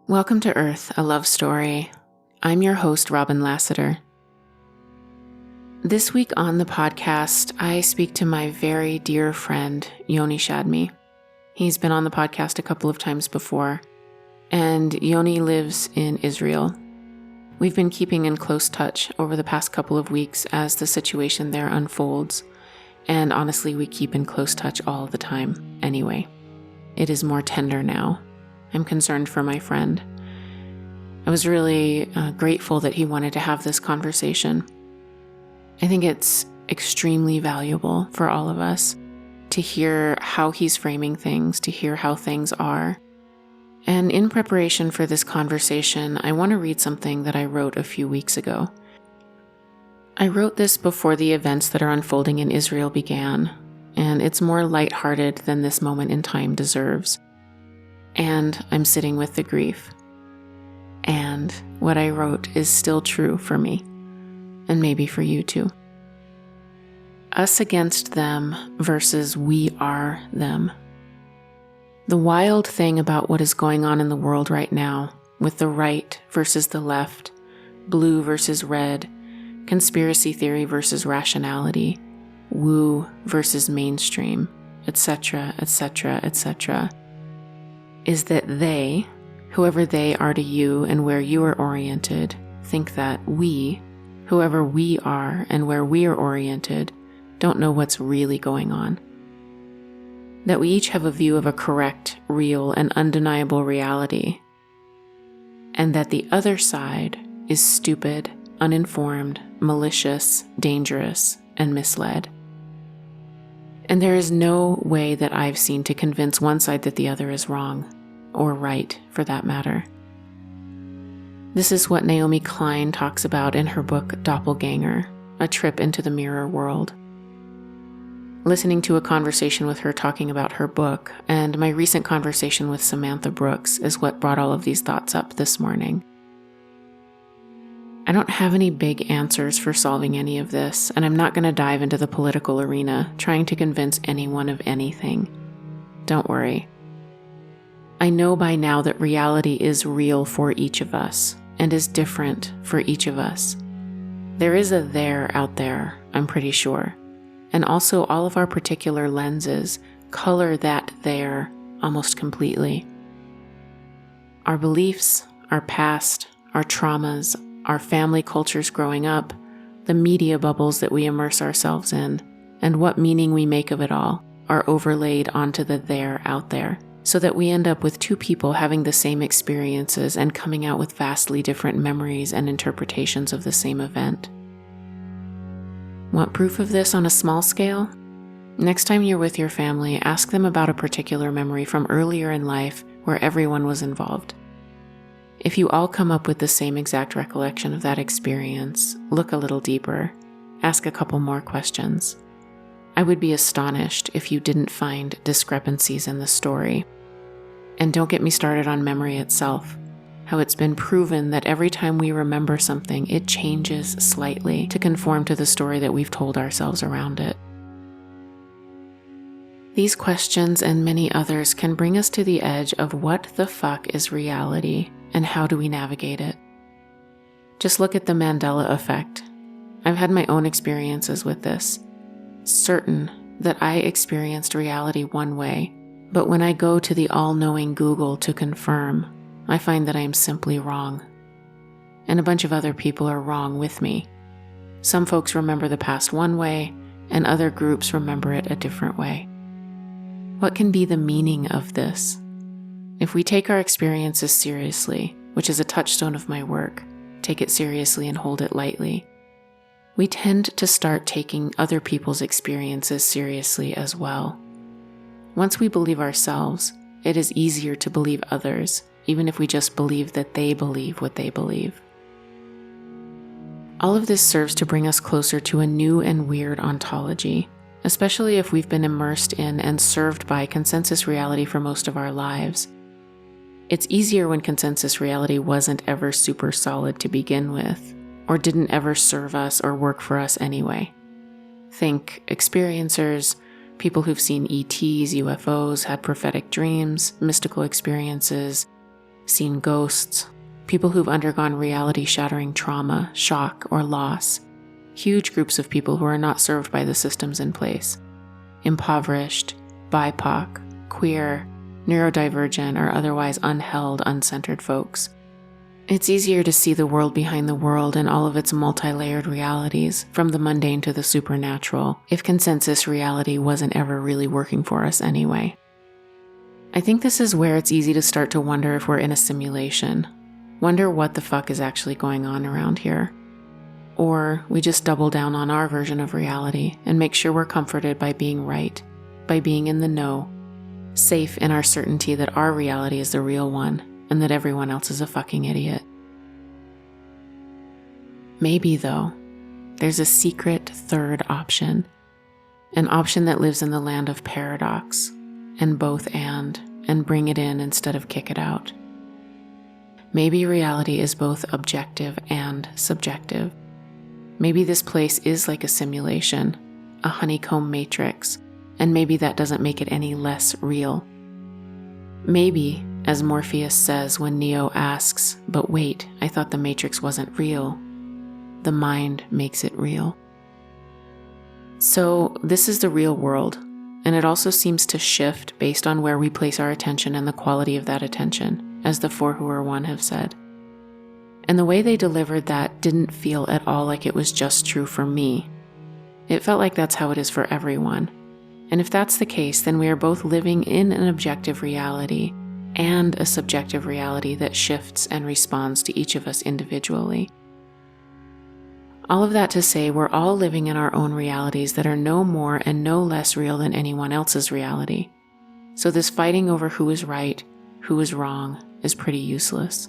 Welcome to Earth, a love story. I'm your host, Robin Lassiter. This week on the podcast, I speak to my very dear friend, Yoni Shadmi. He's been on the podcast a couple of times before, and Yoni lives in Israel. We've been keeping in close touch over the past couple of weeks as the situation there unfolds, and honestly, we keep in close touch all the time anyway. It is more tender now. I'm concerned for my friend. I was really grateful that he wanted to have this conversation. I think it's extremely valuable for all of us to hear how he's framing things, to hear how things are. And in preparation for this conversation, I want to read something that I wrote a few weeks ago. I wrote this before the events that are unfolding in Israel began, and it's more lighthearted than this moment in time deserves. And I'm sitting with the grief. And what I wrote is still true for me, and maybe for you too. Us against them versus we are them. The wild thing about what is going on in the world right now, with the right versus the left, blue versus red, conspiracy theory versus rationality, woo versus mainstream, etc., etc., etc., is that they, whoever they are to you and where you are oriented, think that we, whoever we are and where we are oriented, don't know what's really going on. That we each have a view of a correct, real, and undeniable reality, and that the other side is stupid, uninformed, malicious, dangerous, and misled. And there is no way that I've seen to convince one side that the other is wrong, or right for that matter. This is what Naomi Klein talks about in her book Doppelganger, A Trip into the Mirror World. Listening to a conversation with her talking about her book and my recent conversation with Samantha Brooks is what brought all of these thoughts up this morning. I don't have any big answers for solving any of this, and I'm not going to dive into the political arena trying to convince anyone of anything. Don't worry. I know by now that reality is real for each of us and is different for each of us. There is a there out there, I'm pretty sure. And also all of our particular lenses color that there almost completely. Our beliefs, our past, our traumas, our family cultures growing up, the media bubbles that we immerse ourselves in, and what meaning we make of it all are overlaid onto the there out there, so that we end up with two people having the same experiences and coming out with vastly different memories and interpretations of the same event. Want proof of this on a small scale? Next time you're with your family, ask them about a particular memory from earlier in life where everyone was involved. If you all come up with the same exact recollection of that experience, look a little deeper, ask a couple more questions. I would be astonished if you didn't find discrepancies in the story. And don't get me started on memory itself, how it's been proven that every time we remember something, it changes slightly to conform to the story that we've told ourselves around it. These questions and many others can bring us to the edge of what the fuck is reality and how do we navigate it. Just look at the Mandela effect. I've had my own experiences with this, certain that I experienced reality one way, but when I go to the all-knowing Google to confirm, I find that I am simply wrong. And a bunch of other people are wrong with me. Some folks remember the past one way, and other groups remember it a different way. What can be the meaning of this? If we take our experiences seriously, which is a touchstone of my work, take it seriously and hold it lightly, we tend to start taking other people's experiences seriously as well. Once we believe ourselves, it is easier to believe others, even if we just believe that they believe what they believe. All of this serves to bring us closer to a new and weird ontology, especially if we've been immersed in and served by consensus reality for most of our lives. It's easier when consensus reality wasn't ever super solid to begin with, or didn't ever serve us or work for us anyway. Think experiencers, people who've seen ETs, UFOs, had prophetic dreams, mystical experiences, seen ghosts, people who've undergone reality-shattering trauma, shock, or loss, huge groups of people who are not served by the systems in place, impoverished, BIPOC, queer, neurodivergent, or otherwise unheld, uncentered folks. It's easier to see the world behind the world and all of its multi-layered realities, from the mundane to the supernatural, if consensus reality wasn't ever really working for us anyway. I think this is where it's easy to start to wonder if we're in a simulation, wonder what the fuck is actually going on around here. Or we just double down on our version of reality and make sure we're comforted by being right, by being in the know, safe in our certainty that our reality is the real one and that everyone else is a fucking idiot. Maybe, though, there's a secret third option, an option that lives in the land of paradox, and both and bring it in instead of kick it out. Maybe reality is both objective and subjective. Maybe this place is like a simulation, a honeycomb matrix, and maybe that doesn't make it any less real. Maybe, as Morpheus says when Neo asks, "But wait, I thought the matrix wasn't real," the mind makes it real. So this is the real world, and it also seems to shift based on where we place our attention and the quality of that attention, as the Four Who Are One have said. And the way they delivered that didn't feel at all like it was just true for me. It felt like that's how it is for everyone. And if that's the case, then we are both living in an objective reality and a subjective reality that shifts and responds to each of us individually. All of that to say, we're all living in our own realities that are no more and no less real than anyone else's reality. So this fighting over who is right, who is wrong, is pretty useless.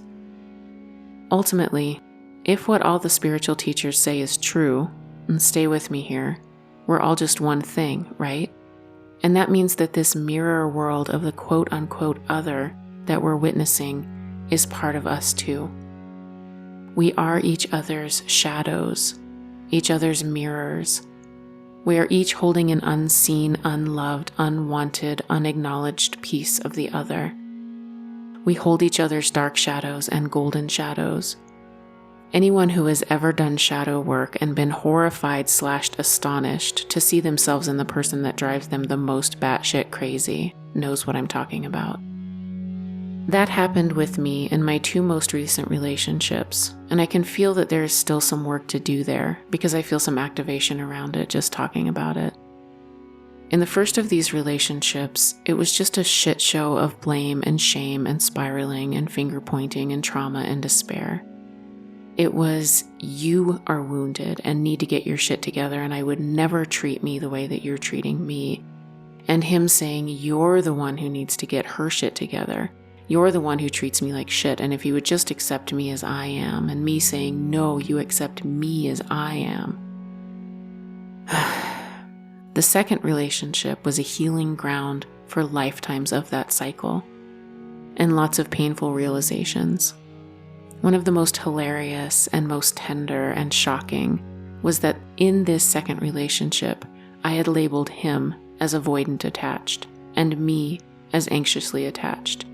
Ultimately, if what all the spiritual teachers say is true, and stay with me here, we're all just one thing, right? And that means that this mirror world of the quote-unquote other that we're witnessing is part of us too. We are each other's shadows, each other's mirrors. We are each holding an unseen, unloved, unwanted, unacknowledged piece of the other. We hold each other's dark shadows and golden shadows. Anyone who has ever done shadow work and been horrified/astonished to see themselves in the person that drives them the most batshit crazy knows what I'm talking about. That happened with me in my two most recent relationships, and I can feel that there is still some work to do there because I feel some activation around it just talking about it. In the first of these relationships, it was just a shit show of blame and shame and spiraling and finger pointing and trauma and despair. It was, you are wounded and need to get your shit together, and I would never treat me the way that you're treating me. And him saying, you're the one who needs to get her shit together. You're the one who treats me like shit, and if you would just accept me as I am, and me saying, no, you accept me as I am. The second relationship was a healing ground for lifetimes of that cycle, and lots of painful realizations. One of the most hilarious and most tender and shocking was that in this second relationship, I had labeled him as avoidant attached and me as anxiously attached.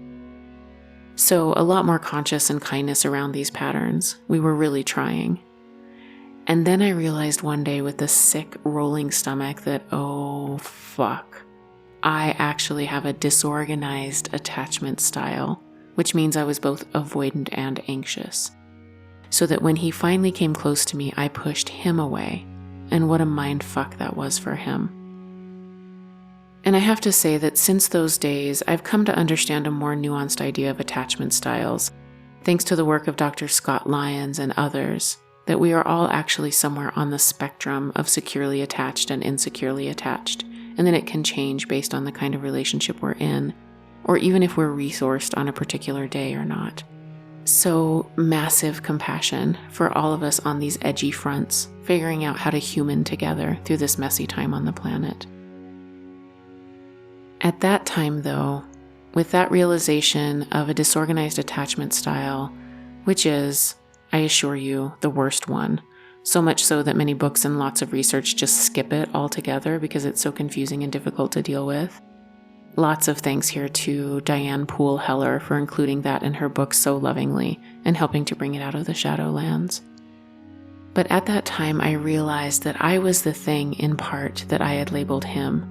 So a lot more conscious and kindness around these patterns. We were really trying. And then I realized one day with a sick rolling stomach that, oh fuck, I actually have a disorganized attachment style, which means I was both avoidant and anxious. So that when he finally came close to me, I pushed him away. And what a mind fuck that was for him. And I have to say that since those days, I've come to understand a more nuanced idea of attachment styles, thanks to the work of Dr. Scott Lyons and others, that we are all actually somewhere on the spectrum of securely attached and insecurely attached, and that it can change based on the kind of relationship we're in, or even if we're resourced on a particular day or not. So massive compassion for all of us on these edgy fronts, figuring out how to human together through this messy time on the planet. At that time, though, with that realization of a disorganized attachment style, which is, I assure you, the worst one, so much so that many books and lots of research just skip it altogether because it's so confusing and difficult to deal with, Lots of thanks here to Diane Poole Heller for including that in her book so lovingly and helping to bring it out of the Shadowlands. But at that time, I realized that I was the thing in part that I had labeled him.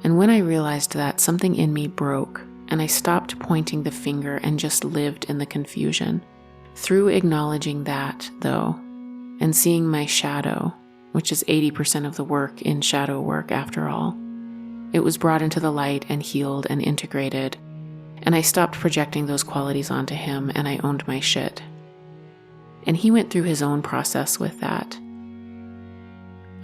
And when I realized that, something in me broke, and I stopped pointing the finger and just lived in the confusion. Through acknowledging that, though, and seeing my shadow, which is 80% of the work in shadow work after all, it was brought into the light and healed and integrated, and I stopped projecting those qualities onto him, and I owned my shit. And he went through his own process with that.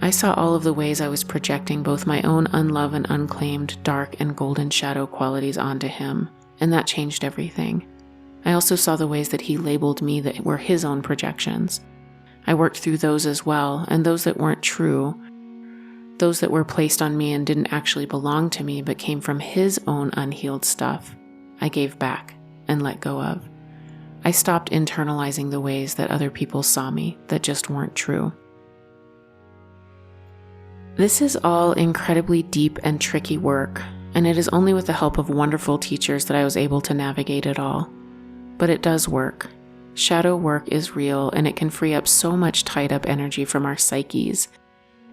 I saw all of the ways I was projecting both my own unloved and unclaimed dark and golden shadow qualities onto him, and that changed everything. I also saw the ways that he labeled me that were his own projections. I worked through those as well, and those that weren't true, those that were placed on me and didn't actually belong to me but came from his own unhealed stuff, I gave back and let go of. I stopped internalizing the ways that other people saw me that just weren't true. This is all incredibly deep and tricky work, and it is only with the help of wonderful teachers that I was able to navigate it all. But it does work. Shadow work is real, and it can free up so much tied up energy from our psyches.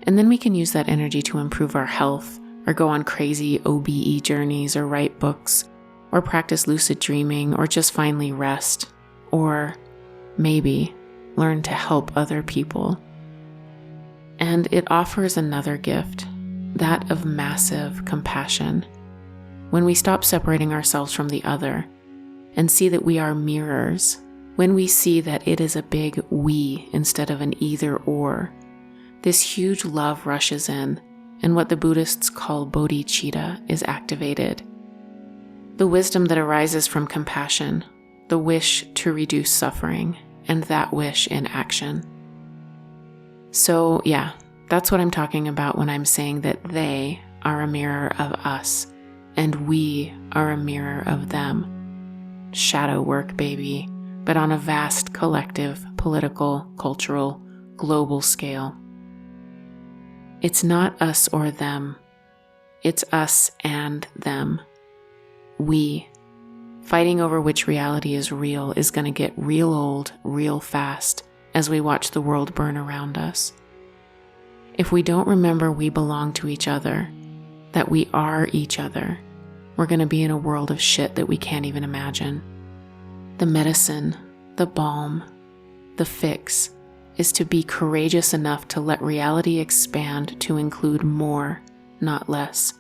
And then we can use that energy to improve our health, or go on crazy OBE journeys, or write books, or practice lucid dreaming, or just finally rest, or maybe learn to help other people. And it offers another gift, that of massive compassion. When we stop separating ourselves from the other and see that we are mirrors, when we see that it is a big we instead of an either or, this huge love rushes in, and what the Buddhists call bodhicitta is activated. The wisdom that arises from compassion, the wish to reduce suffering, and that wish in action. So yeah, that's what I'm talking about when I'm saying that they are a mirror of us, and we are a mirror of them. Shadow work, baby, but on a vast collective, political, cultural, global scale. It's not us or them. It's us and them. We. Fighting over which reality is real is going to get real old, real fast as we watch the world burn around us. If we don't remember we belong to each other, that we are each other, we're going to be in a world of shit that we can't even imagine. The medicine, the balm, the fix is to be courageous enough to let reality expand to include more, not less.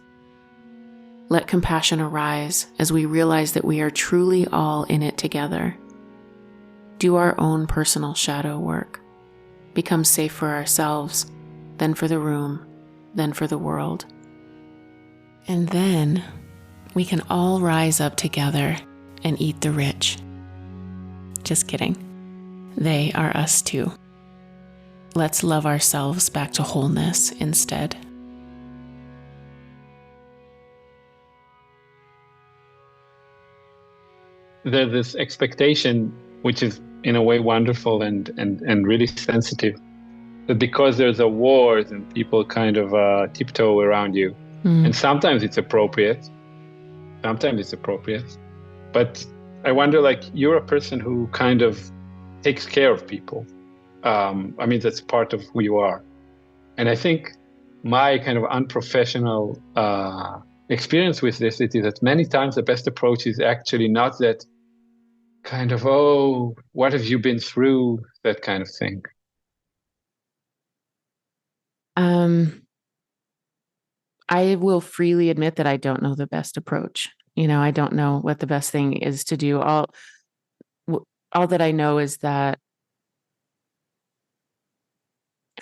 Let compassion arise as we realize that we are truly all in it together. Do our own personal shadow work. Become safe for ourselves, then for the room, then for the world. And then we can all rise up together and eat the rich. Just kidding. They are us too. Let's love ourselves back to wholeness instead. There's this expectation, which is in a way wonderful and really sensitive, that because there's a war, then people kind of tiptoe around you. And sometimes it's appropriate. But I wonder, like, you're a person who kind of takes care of people. I mean, that's part of who you are. And I think my kind of unprofessional experience with this is that many times the best approach is actually not that kind of, oh, what have you been through, that kind of thing. I will freely admit that I don't know the best approach. I don't know what the best thing is to do. All that I know is that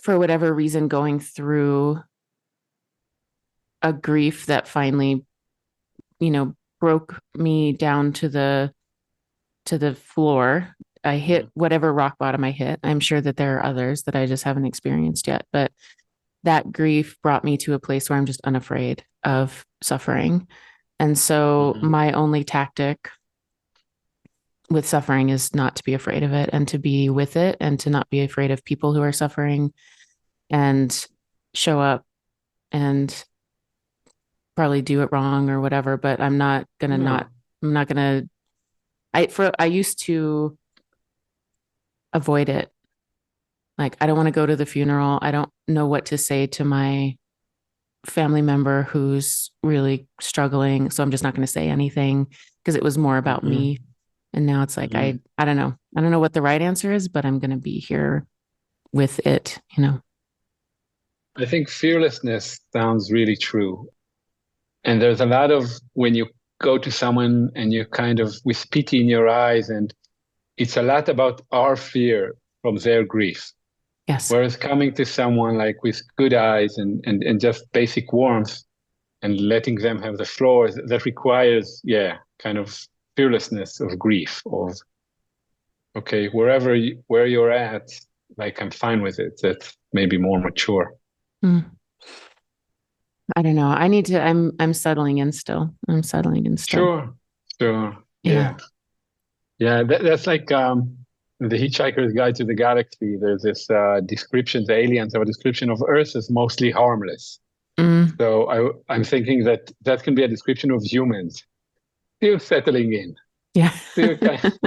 for whatever reason, going through a grief that finally, broke me down to the floor. I hit whatever rock bottom I hit. I'm sure that there are others that I just haven't experienced yet, but that grief brought me to a place where I'm just unafraid of suffering. And so my only tactic with suffering is not to be afraid of it and to be with it and to not be afraid of people who are suffering and show up and probably do it wrong or whatever, but No. I'm not gonna, I used to avoid it. Like, I don't want to go to the funeral. I don't know what to say to my family member who's really struggling. So I'm just not going to say anything because it was more about Hmm. me. And now it's like, Hmm. I don't know. I don't know what the right answer is, but I'm going to be here with it, you know? I think fearlessness sounds really true. And there's a lot of when you go to someone and you kind of with pity in your eyes, and it's a lot about our fear from their grief. Yes. Whereas coming to someone like with good eyes and just basic warmth and letting them have the floor, that requires, yeah, kind of fearlessness of grief, of, okay, where you're at, like I'm fine with it. That's maybe more mature. Mm. I don't know. I'm settling in still. I'm settling in still. Sure, sure. Yeah. Yeah. Yeah, that's like The Hitchhiker's Guide to the Galaxy. There's this description, the aliens have a description of Earth as mostly harmless. Mm. So I'm thinking that that can be a description of humans still settling in, Yeah. still kind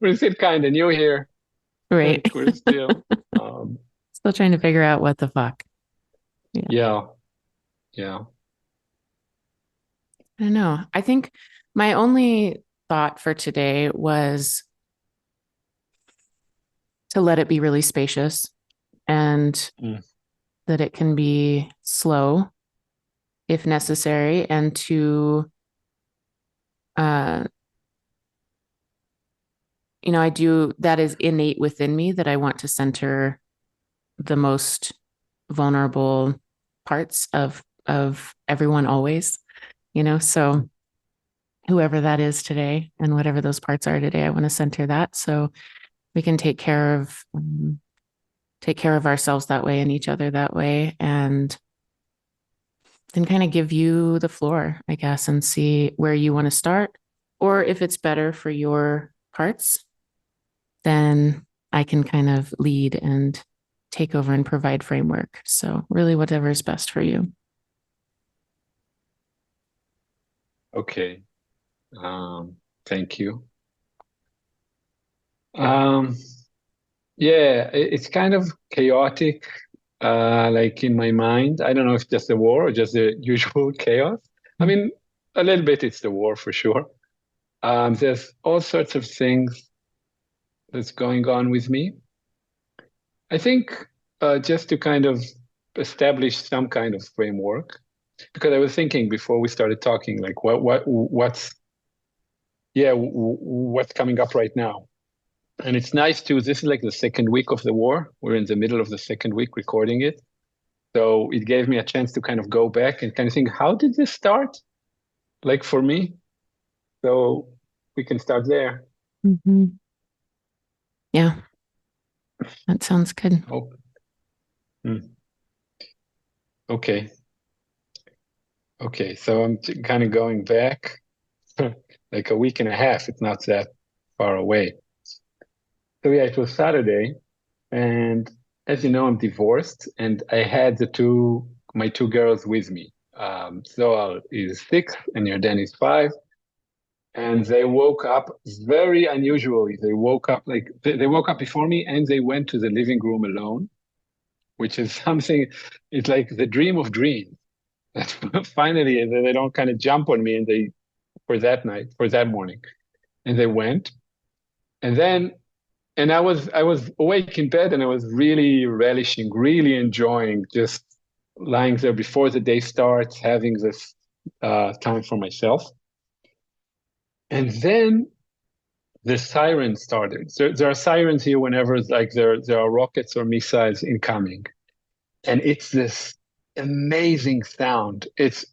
we're still kind of new here. Right. Like we're still, um, Still trying to figure out what the fuck. Yeah. yeah, yeah. I don't know. I think my only thought for today was to let it be really spacious and Mm. that it can be slow if necessary, and to, uh, I do, that is innate within me that I want to center the most vulnerable parts of everyone always, so whoever that is today and whatever those parts are today, I want to center that so we can take care of ourselves that way and each other that way, and then kind of give you the floor, I guess, and see where you want to start. Or if it's better for your parts, then I can kind of lead and take over and provide framework. So, really, whatever is best for you. Okay. Thank you. Um, yeah, it's kind of chaotic, like in my mind. I don't know if just the war or just the usual chaos. I Mm. mean, a little bit it's the war for sure. There's all sorts of things that's going on with me. I think just to kind of establish some kind of framework, because I was thinking before we started talking, like what's coming up right now. And it's nice too. This is like the second week of the war. We're in the middle of the second week recording it. So it gave me a chance to kind of go back and kind of think, how did this start? Like for me. So we can start there. Mhm. Yeah, that sounds good. Oh, hmm. Okay. Okay. So I'm kind of going back like a week and a half. It's not that far away. So yeah, it was Saturday. And as you know, I'm divorced and I had my two girls with me. Zoal is 6 and Yarden is 5. And they woke up very unusually. They woke up they woke up before me and they went to the living room alone, which is something, it's like the dream of dreams. Finally, they don't kind of jump on me and for that morning. And they went. And then and I was awake in bed and I was really relishing, really enjoying just lying there before the day starts, having this time for myself. And then the siren started. There are sirens here whenever like there are rockets or missiles incoming, and it's this amazing sound. It's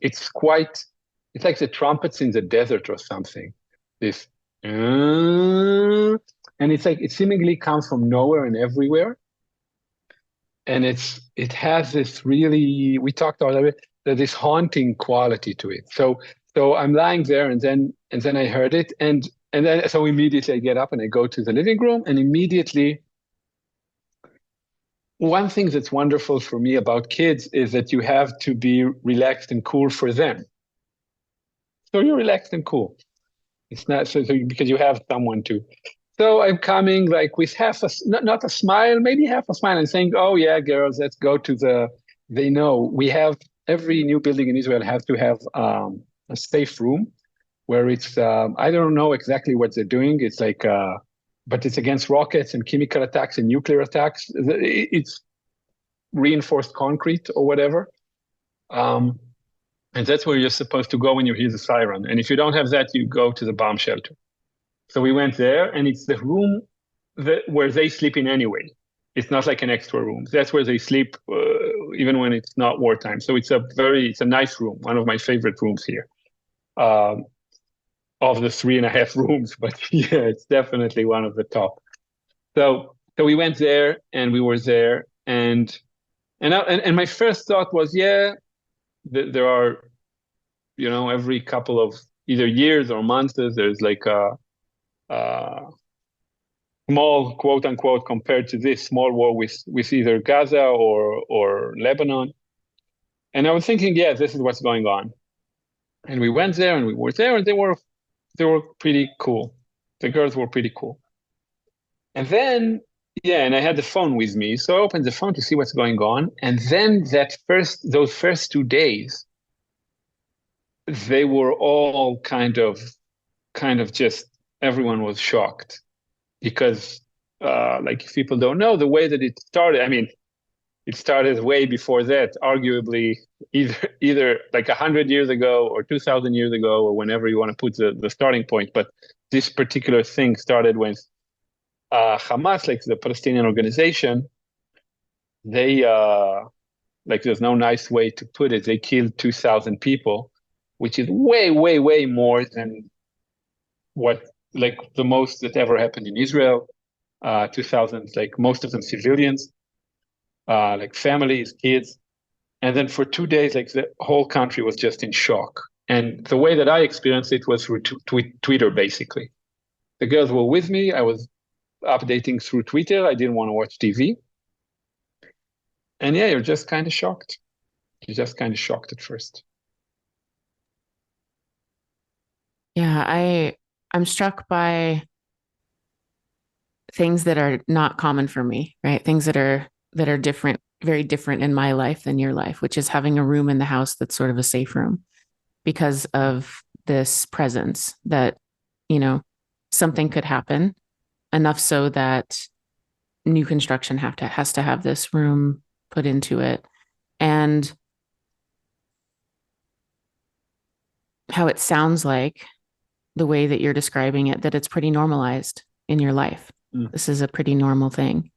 like the trumpets in the desert or something. This, and it's like it seemingly comes from nowhere and everywhere, and it has this really, we talked about it, this haunting quality to it. So I'm lying there and then I heard it and then so immediately I get up and I go to the living room and immediately one thing that's wonderful for me about kids is that you have to be relaxed and cool for them. So you're relaxed and cool. It's not because you have someone to. So I'm coming like with not a smile, maybe half a smile, and saying, "Oh yeah, girls, let's go to the." They know we have every new building in Israel has to have a safe room where it's. I don't know exactly what they're doing. It's like, but it's against rockets and chemical attacks and nuclear attacks. It's reinforced concrete or whatever. Um, and that's where you're supposed to go when you hear the siren. And if you don't have that, you go to the bomb shelter. So we went there, and it's the room where they sleep in anyway. It's not like an extra room. That's where they sleep, even when it's not wartime. So it's a nice room, one of my favorite rooms here, um, of the 3.5 rooms. But yeah, it's definitely one of the top. So we went there, and we were there, and my first thought was, yeah, there are, every couple of either years or months, there's like a small, quote unquote, compared to this small war with either Gaza or Lebanon. And I was thinking, yeah, this is what's going on. And we went there, and we were there, and they were pretty cool. The girls were pretty cool. And then, yeah, and I had the phone with me, so I opened the phone to see what's going on. And then those first 2 days, they were all kind of just everyone was shocked because, like, if people don't know the way that it started. I mean, it started way before that, arguably either like 100 years ago or 2,000 years ago, or whenever you want to put the starting point. But this particular thing started when Hamas, like the Palestinian organization, they like there's no nice way to put it. They killed 2,000 people, which is way, way, way more than what like the most that ever happened in Israel. 2,000, like most of them civilians, like families, kids. And then for 2 days, like the whole country was just in shock. And the way that I experienced it was through Twitter, basically. The girls were with me. I was updating through Twitter. I didn't want to watch TV. And yeah, you're just kind of shocked. You're just kind of shocked at first. Yeah, I'm struck by things that are not common for me, right? Things that are different, very different in my life than your life, which is having a room in the house that's sort of a safe room because of this presence that, you know, something could happen enough so that new construction has to have this room put into it. And how it sounds like the way that you're describing it, that it's pretty normalized in your life. Mm. This is a pretty normal thing.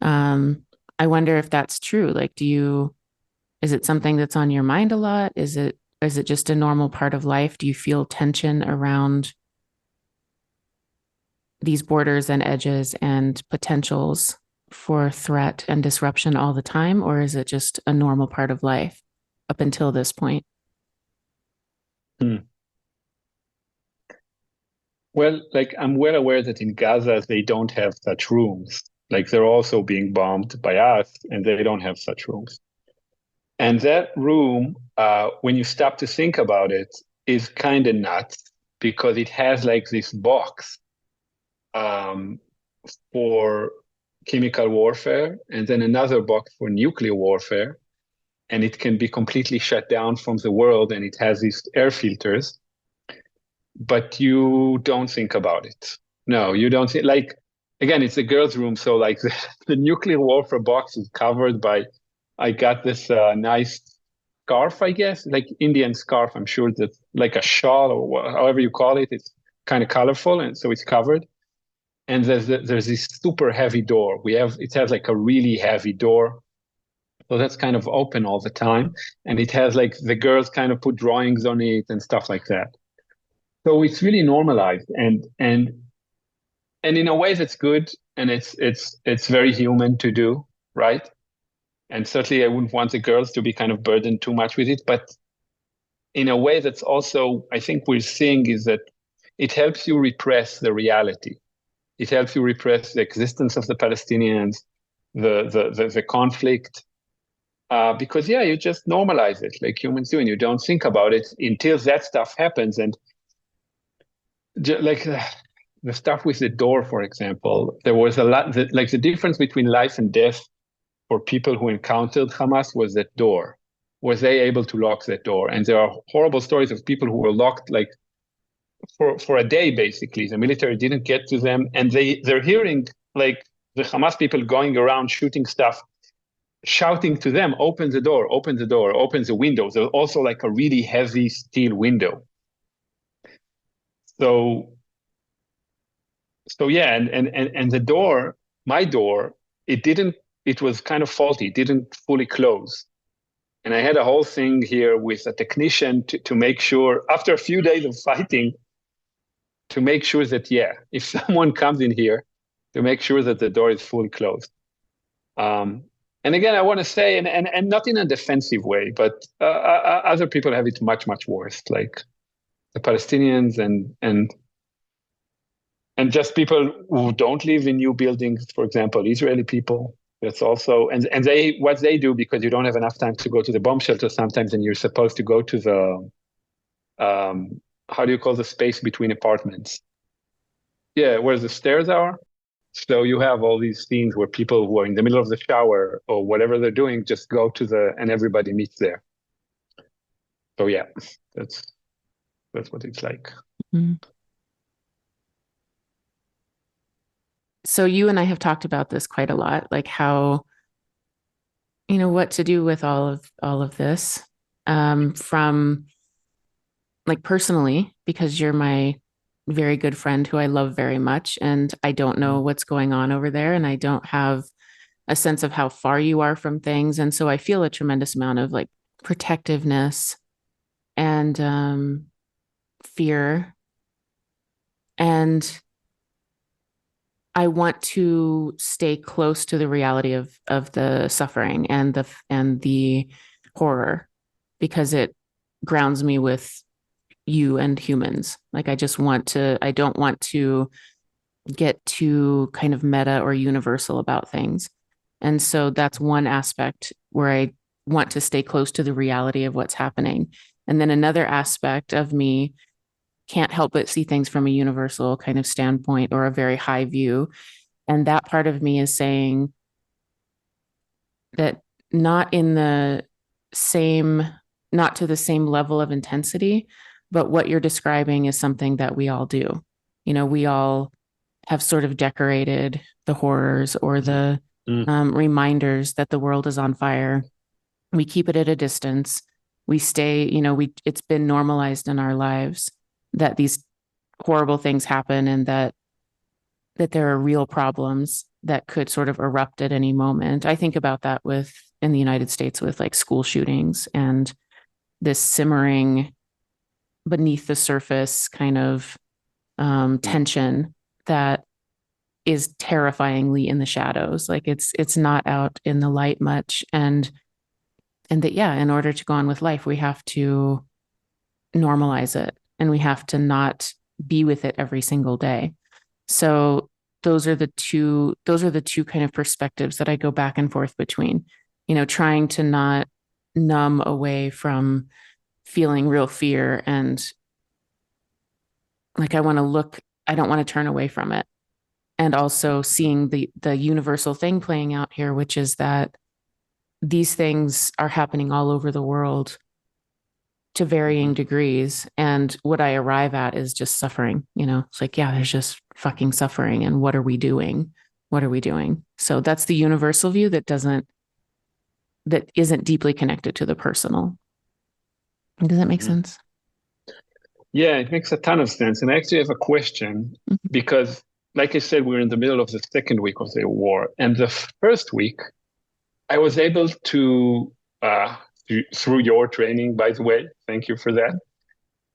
Um, I wonder if that's true. Like, is it something that's on your mind a lot? Is it just a normal part of life? Do you feel tension around these borders and edges and potentials for threat and disruption all the time? Or is it just a normal part of life up until this point? Hmm. Well, like I'm well aware that in Gaza they don't have such rooms. Like they're also being bombed by us, and they don't have such rooms. And that room, when you stop to think about it, is kind of nuts because it has like this box um, for chemical warfare, and then another box for nuclear warfare. And it can be completely shut down from the world, and it has these air filters, but you don't think about it. No, you don't think, like, again, it's a girls' room, so like the nuclear warfare box is covered by, I got this nice scarf, I guess, like Indian scarf. I'm sure that's like a shawl or however you call it. It's kind of colorful, and so it's covered. And there's this super heavy door. It has like a really heavy door, so that's kind of open all the time, and it has like the girls kind of put drawings on it and stuff like that. So it's really normalized, and in a way that's good, and it's very human to do, right? And certainly I wouldn't want the girls to be kind of burdened too much with it, but in a way that's also, I think we're seeing, is that it helps you repress the reality. It helps you repress the existence of the Palestinians, the conflict. Because you just normalize it like humans do, and you don't think about it until that stuff happens. And like the stuff with the door, for example, there was a lot, like the difference between life and death for people who encountered Hamas was that door. Was they able to lock that door? And there are horrible stories of people who were locked like for a day, basically. The military didn't get to them, and they're hearing like the Hamas people going around shooting stuff, shouting to them, open the door, open the door, open the window. There's also like a really heavy steel window. So yeah, and the door, my door, it was kind of faulty, it didn't fully close. And I had a whole thing here with a technician to make sure, after a few days of fighting, to make sure that, if someone comes in here, to make sure that the door is fully closed. And again, I want to say, and not in a defensive way, but other people have it much, much worse, like the Palestinians and just people who don't live in new buildings, for example, Israeli people. That's also, and what they do, because you don't have enough time to go to the bomb shelter sometimes, and you're supposed to go to the, how do you call the space between apartments? Yeah, where the stairs are. So you have all these scenes where people who are in the middle of the shower or whatever they're doing just go to and everybody meets there. So yeah, that's what it's like. Mm-hmm. So you and I have talked about this quite a lot, like how, what to do with all of this, from like personally, because you're my very good friend who I love very much, and I don't know what's going on over there, and I don't have a sense of how far you are from things, and so I feel a tremendous amount of like protectiveness and fear, and I want to stay close to the reality of the suffering and the horror, because it grounds me with you and humans. Like I don't want to get too kind of meta or universal about things. And so that's one aspect where I want to stay close to the reality of what's happening. And then another aspect of me can't help but see things from a universal kind of standpoint or a very high view. And that part of me is saying that not in the same, not to the same level of intensity, but what you're describing is something that we all do. We all have sort of decorated the horrors or the reminders that the world is on fire. We keep it at a distance. We stay, it's been normalized in our lives that these horrible things happen, and that there are real problems that could sort of erupt at any moment. I think about that in the United States with like school shootings and this simmering beneath the surface kind of tension that is terrifyingly in the shadows. Like it's not out in the light much. And that, in order to go on with life, we have to normalize it, and we have to not be with it every single day. So those are the two kind of perspectives that I go back and forth between, trying to not numb away from feeling real fear, and like I don't want to turn away from it. And also seeing the universal thing playing out here, which is that these things are happening all over the world to varying degrees. And what I arrive at is just suffering. It's like, there's just fucking suffering. And what are we doing? What are we doing? So that's the universal view that isn't deeply connected to the personal. Does that make sense? Yeah, it makes a ton of sense. And I actually have a question because, like I said, we're in the middle of the second week of the war. And the first week, I was able to, through your training, by the way, thank you for that.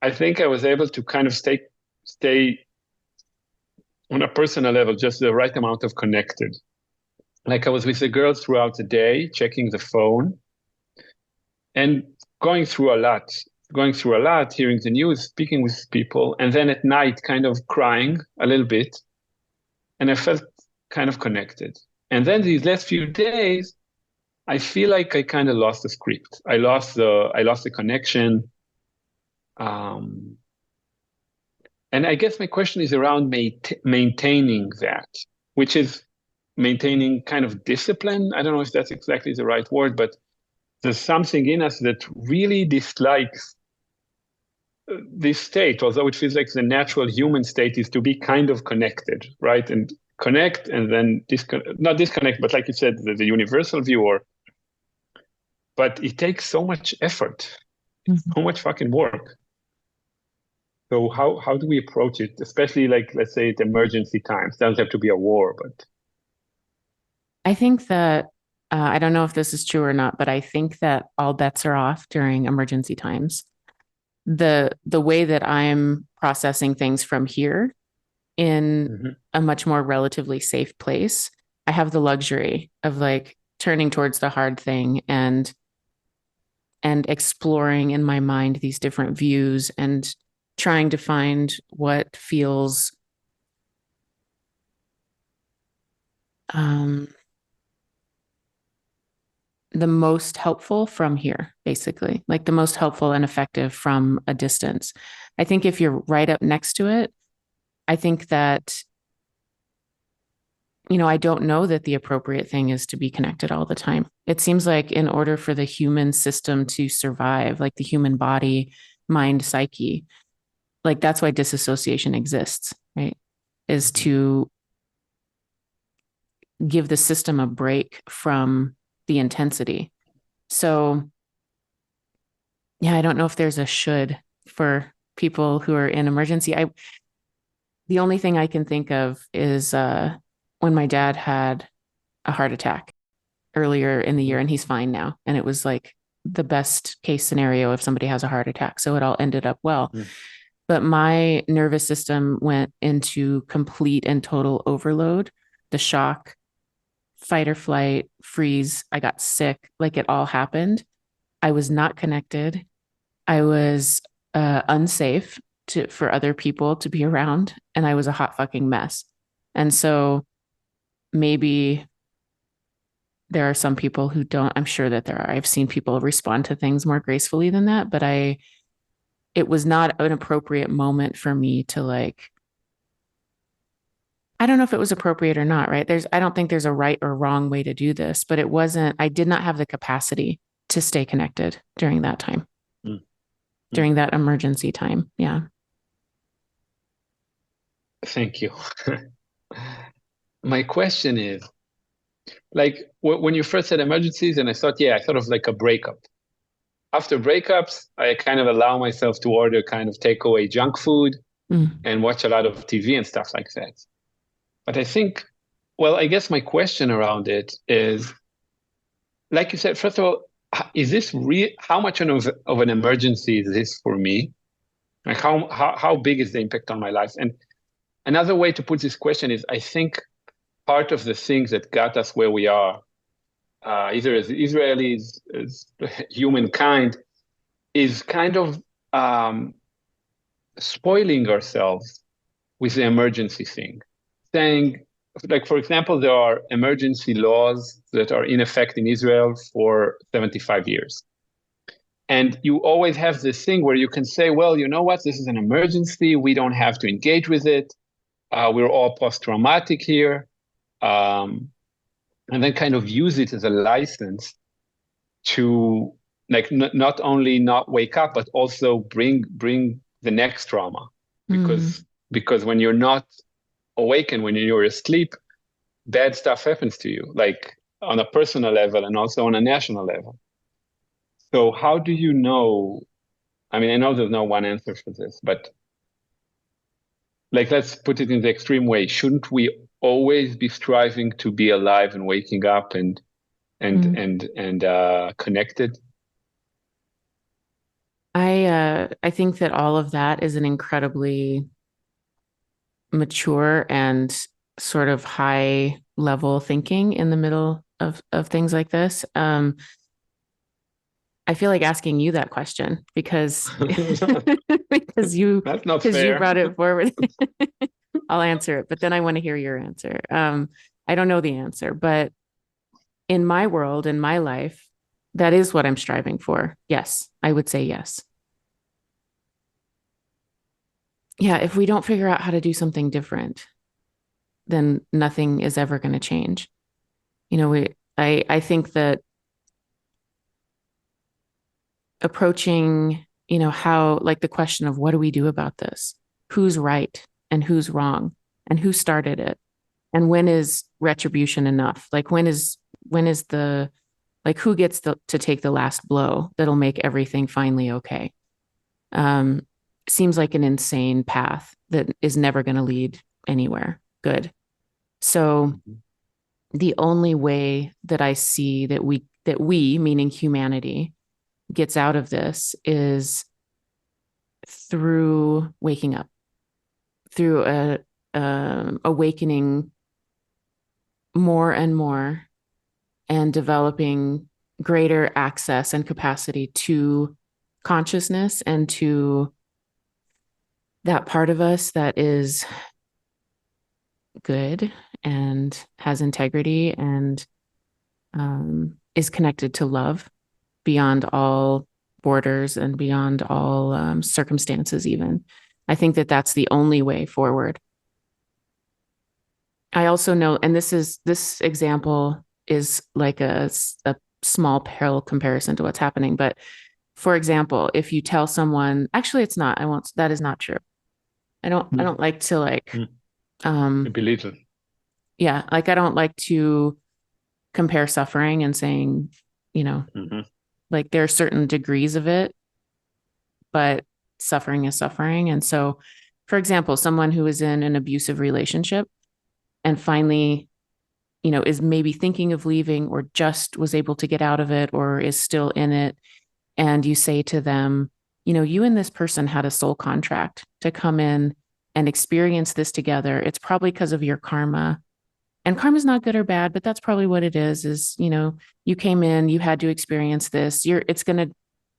I think I was able to kind of stay on a personal level, just the right amount of connected. Like I was with the girls throughout the day, checking the phone and going through a lot, hearing the news, speaking with people, and then at night kind of crying a little bit. And I felt kind of connected. And then these last few days, I feel like I kind of lost the script. I lost the connection. Um, and I guess my question is around maintaining that, which is maintaining kind of discipline. I don't know if that's exactly the right word, but there's something in us that really dislikes this state, although it feels like the natural human state is to be kind of connected, right? And connect and then not disconnect, but like you said, the universal view, but it takes so much effort, so much fucking work. So how do we approach it, especially like, let's say, at emergency times? Doesn't have to be a war, but I think that I don't know if this is true or not, but I think that all bets are off during emergency times. The way that I'm processing things from here in Mhm. a much more relatively safe place, I have the luxury of like turning towards the hard thing and exploring in my mind these different views and trying to find what feels um, the most helpful from here, basically, like the most helpful and effective from a distance. I think if you're right up next to it, I think that, I don't know that the appropriate thing is to be connected all the time. It seems like in order for the human system to survive, like the human body, mind, psyche, like that's why disassociation exists, right? Is to give the system a break from the intensity. So, yeah, I don't know if there's a should for people who are in emergency. The only thing I can think of is when my dad had a heart attack earlier in the year, and he's fine now. And it was like the best case scenario if somebody has a heart attack. So it all ended up well. Mm. But my nervous system went into complete and total overload. The shock, fight or flight, freeze. I got sick. Like it all happened. I was not connected. I was unsafe for other people to be around, and I was a hot fucking mess. And so maybe there are some people who don't. I'm sure that there are. I've seen people respond to things more gracefully than that, but it was not an appropriate moment for me to like. I don't know if it was appropriate or not, right? I don't think there's a right or wrong way to do this, but it wasn't, I did not have the capacity to stay connected during that time, Mm. Mm. during that emergency time. Yeah. Thank you. My question is, like, when you first said emergencies, and I thought, yeah, I thought of like a breakup. After breakups, I kind of allow myself to order kind of takeaway junk food Mm. and watch a lot of TV and stuff like that. But I think, well, I guess my question around it is, like you said, first of all, is this real? How much of an emergency is this for me? Like how big is the impact on my life? And another way to put this question is, I think part of the things that got us where we are, either as Israelis, as humankind, is kind of spoiling ourselves with the emergency thing, saying, like, for example, there are emergency laws that are in effect in Israel for 75 years. And you always have this thing where you can say, well, you know what, this is an emergency. We don't have to engage with it. We're all post-traumatic here. Um, and then kind of use it as a license to like not only not wake up, but also bring the next trauma. Mm. Because when you're not awakened, when you're asleep, bad stuff happens to you, like on a personal level and also on a national level. So how do you know? I mean, I know there's no one answer for this, but like, let's put it in the extreme way. Shouldn't we always be striving to be alive and waking up Mm. and connected? I think that all of that is an incredibly mature and sort of high level thinking in the middle of things like this. I feel like asking you that question because because you That's not because you fair. brought it forward. I'll answer it, but then I want to hear your answer. I don't know the answer, but in my world, in my life, that is what I'm striving for. Yes, I would say yes. Yeah, if we don't figure out how to do something different, then nothing is ever going to change. I think that approaching, how, like, the question of what do we do about this? Who's right and who's wrong and who started it? And when is retribution enough? Like, when is the, like, who gets to take the last blow that'll make everything finally okay? Um, Seems like an insane path that is never going to lead anywhere good. So the only way that I see that we, meaning humanity, gets out of this is through waking up, through a awakening more and more, and developing greater access and capacity to consciousness and to that part of us that is good and has integrity and is connected to love beyond all borders and beyond all circumstances, even. I think that that's the only way forward. I also know, and this example is like a small parallel comparison to what's happening. But for example, if you tell someone, actually, it's not, I won't, that is not true. I don't like to like, belittle. yeah, like I don't like to compare suffering and saying, you know, Mm-hmm. like there are certain degrees of it, but suffering is suffering. And so, for example, someone who is in an abusive relationship and finally, is maybe thinking of leaving or just was able to get out of it or is still in it. And you say to them, you and this person had a soul contract to come in and experience this together. It's probably because of your karma. And karma's not good or bad, but that's probably what it is, you came in, you had to experience this. It's going to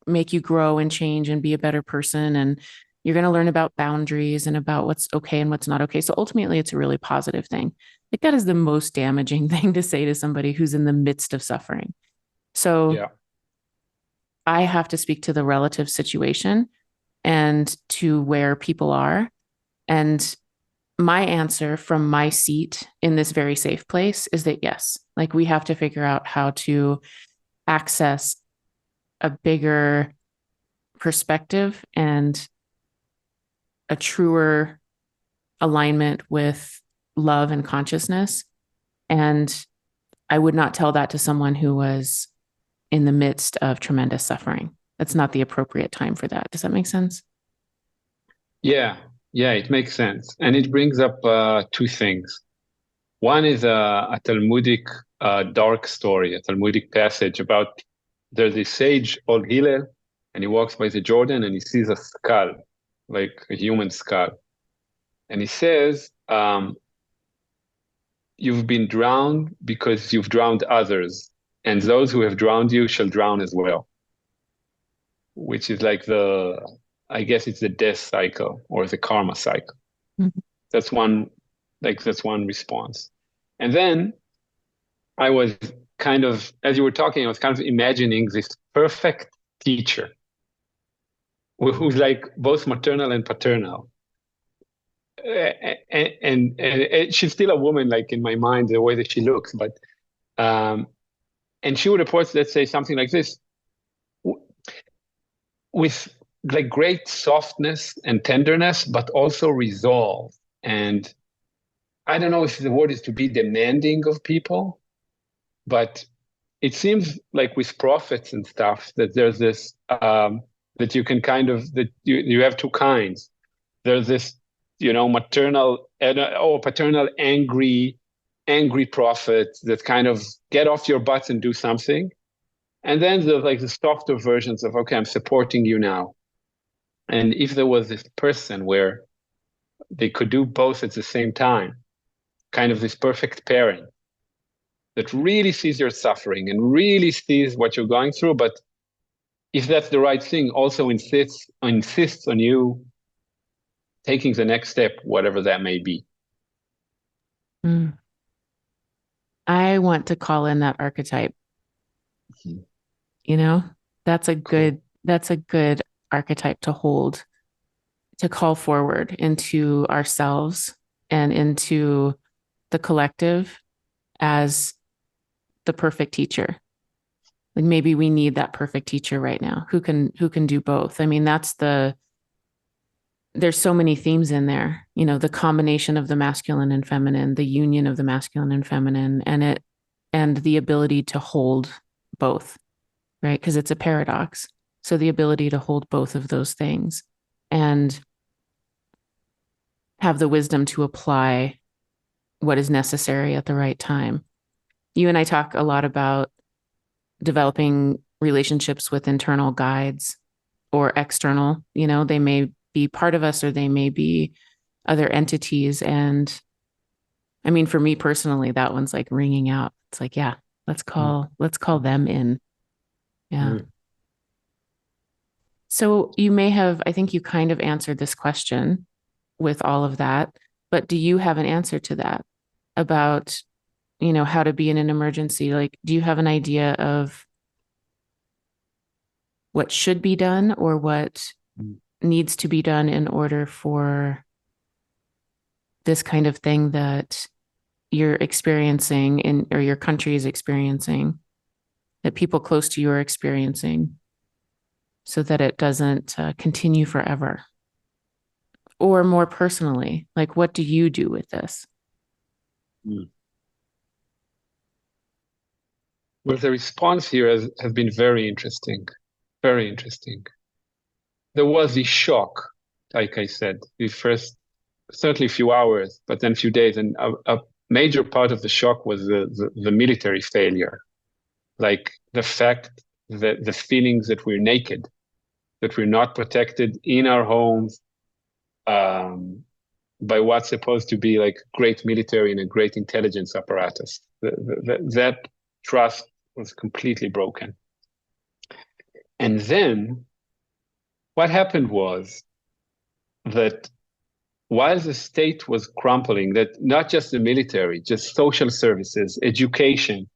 make you grow and change and be a better person. And you're going to learn about boundaries and about what's okay and what's not okay. So ultimately, it's a really positive thing. Like, that is the most damaging thing to say to somebody who's in the midst of suffering. So Yeah. I have to speak to the relative situation and to where people are. And my answer from my seat in this very safe place is that yes, like, we have to figure out how to access a bigger perspective and a truer alignment with love and consciousness. And I would not tell that to someone who was in the midst of tremendous suffering. That's not the appropriate time for that. Does that make sense? Yeah. Yeah, it makes sense. And it brings up two things. One is a Talmudic dark story, a Talmudic passage about there's a sage called Hillel, and he walks by the Jordan and he sees a skull, like a human skull. And he says, you've been drowned because you've drowned others, and those who have drowned you shall drown as well, which is like I guess it's the death cycle or the karma cycle. Mhm. That's one, that's one response. And then I was kind of, as you were talking, I was kind of imagining this perfect teacher who's like both maternal and paternal. And she's still a woman, like in my mind, the way that she looks. But and she would approach, let's say, something like this with like great softness and tenderness, but also resolve. And I don't know if the word is to be demanding of people, but it seems like with prophets and stuff that there's this that you can kind of that you have two kinds. There's this, maternal or paternal angry prophets that kind of get off your butts and do something. And then there's like the softer versions of, okay, I'm supporting you now. And if there was this person where they could do both at the same time, kind of this perfect pairing that really sees your suffering and really sees what you're going through, but if that's the right thing, also insists on you taking the next step, whatever that may be. Mm. I I want to call in that archetype. Mhm. You know, Cool. that's a good archetype to hold, to call forward into ourselves and into the collective as the perfect teacher. Like maybe we need that perfect teacher right now who can do both. I mean, there's so many themes in there, you know, the combination of the masculine and feminine, the union of the masculine and feminine, and the ability to hold both, right? Because it's a paradox. So the ability to hold both of those things and have the wisdom to apply what is necessary at the right time. You and I talk a lot about developing relationships with internal guides or external, you know, they may be part of us or they may be other entities. And I mean, for me personally, that one's like ringing out. It's like, yeah, Mm. let's call them in. Yeah. Mm. So you may have, I think you kind of answered this question with all of that, but do you have an answer to that about, you know, how to be in an emergency? Like, do you have an idea of what should be done or what Mm. needs to be done in order for this kind of thing that you're experiencing in or your country is experiencing, that people close to you are experiencing, so that it doesn't continue forever? Or more personally, like what do you do with this? Mm. Well, the response here has been very interesting. Very interesting. There was the shock, like I said, the first certainly a few hours, but then a few days. And a major part of the shock was the military failure, like the fact that the feelings that we're naked, that we're not protected in our homes um, by what's supposed to be like great military and a great intelligence apparatus. That trust was completely broken. And then what happened was that while the state was crumbling, that not just the military, just social services, education,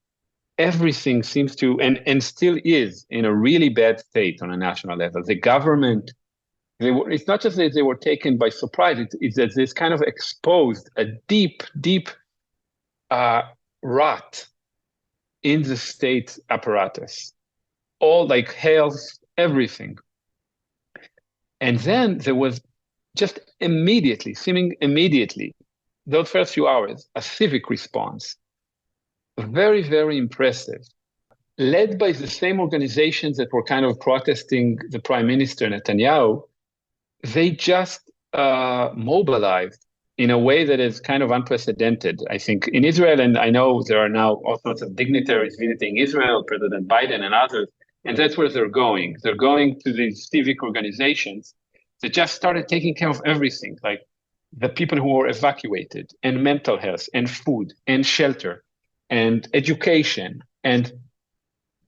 everything seems to, and still is in a really bad state on a national level. The government, it's not just that they were taken by surprise, it's that this kind of exposed a deep, deep uh, rot in the state apparatus, all like health, everything. And then there was just immediately, seeming immediately, those first few hours, a civic response. Very, very impressive. Led by the same organizations that were kind of protesting the Prime Minister Netanyahu, they just mobilized in a way that is kind of unprecedented, I think, in Israel. And I know there are now all sorts of dignitaries visiting Israel, President Biden and others, and that's where they're going. They're going to these civic organizations that just started taking care of everything, like the people who were evacuated, and mental health, and food, and shelter, and education, and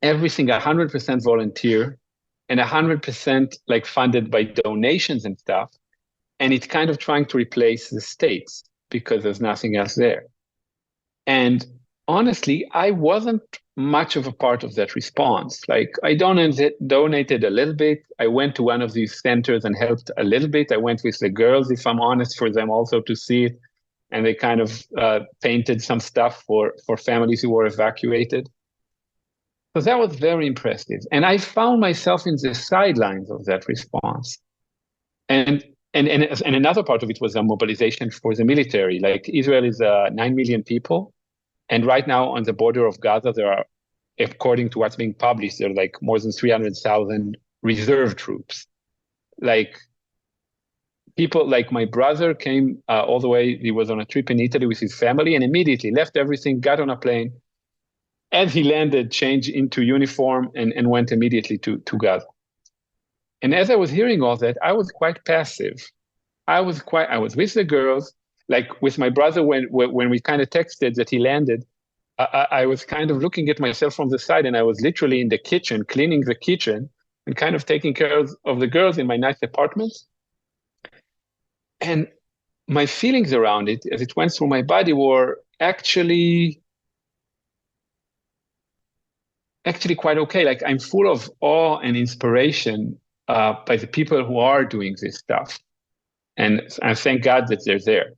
everything 100% volunteer and 100% like funded by donations and stuff. And it's kind of trying to replace the states because there's nothing else there. And honestly, I wasn't much of a part of that response. Like I donated a little bit. I went to one of these centers and helped a little bit. I went with the girls, if I'm honest, for them also to see it. And they kind of painted some stuff for families who were evacuated. So that was very impressive. And I found myself in the sidelines of that response. And and another part of it was a mobilization for the military. Like Israel is 9 million people. And right now on the border of Gaza, there are, according to what's being published, there are like more than 300,000 reserve troops. Like people like my brother came all the way, he was on a trip in Italy with his family and immediately left everything, got on a plane. As he landed, changed into uniform and went immediately to Gaza. And as I was hearing all that, I was quite passive. I was with the girls, like with my brother when we kind of texted that he landed. I was kind of looking at myself from the side, and I was literally in the kitchen, cleaning the kitchen, and kind of taking care of the girls in my nice apartment. And my feelings around it, as it went through my body, were actually actually quite okay. Like I'm full of awe and inspiration by the people who are doing this stuff. And I thank God that they're there.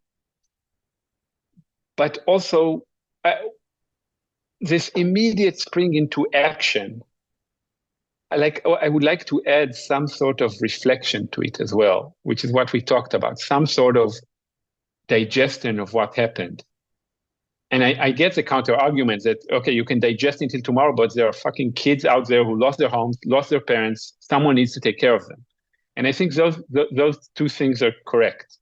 But also, uh, this immediate spring into action, I would like to add some sort of reflection to it as well, which is what we talked about, some sort of digestion of what happened. And I get the counter argument that, okay, you can digest until tomorrow, but there are fucking kids out there who lost their homes, lost their parents. Someone needs to take care of them. And I think those two things are correct.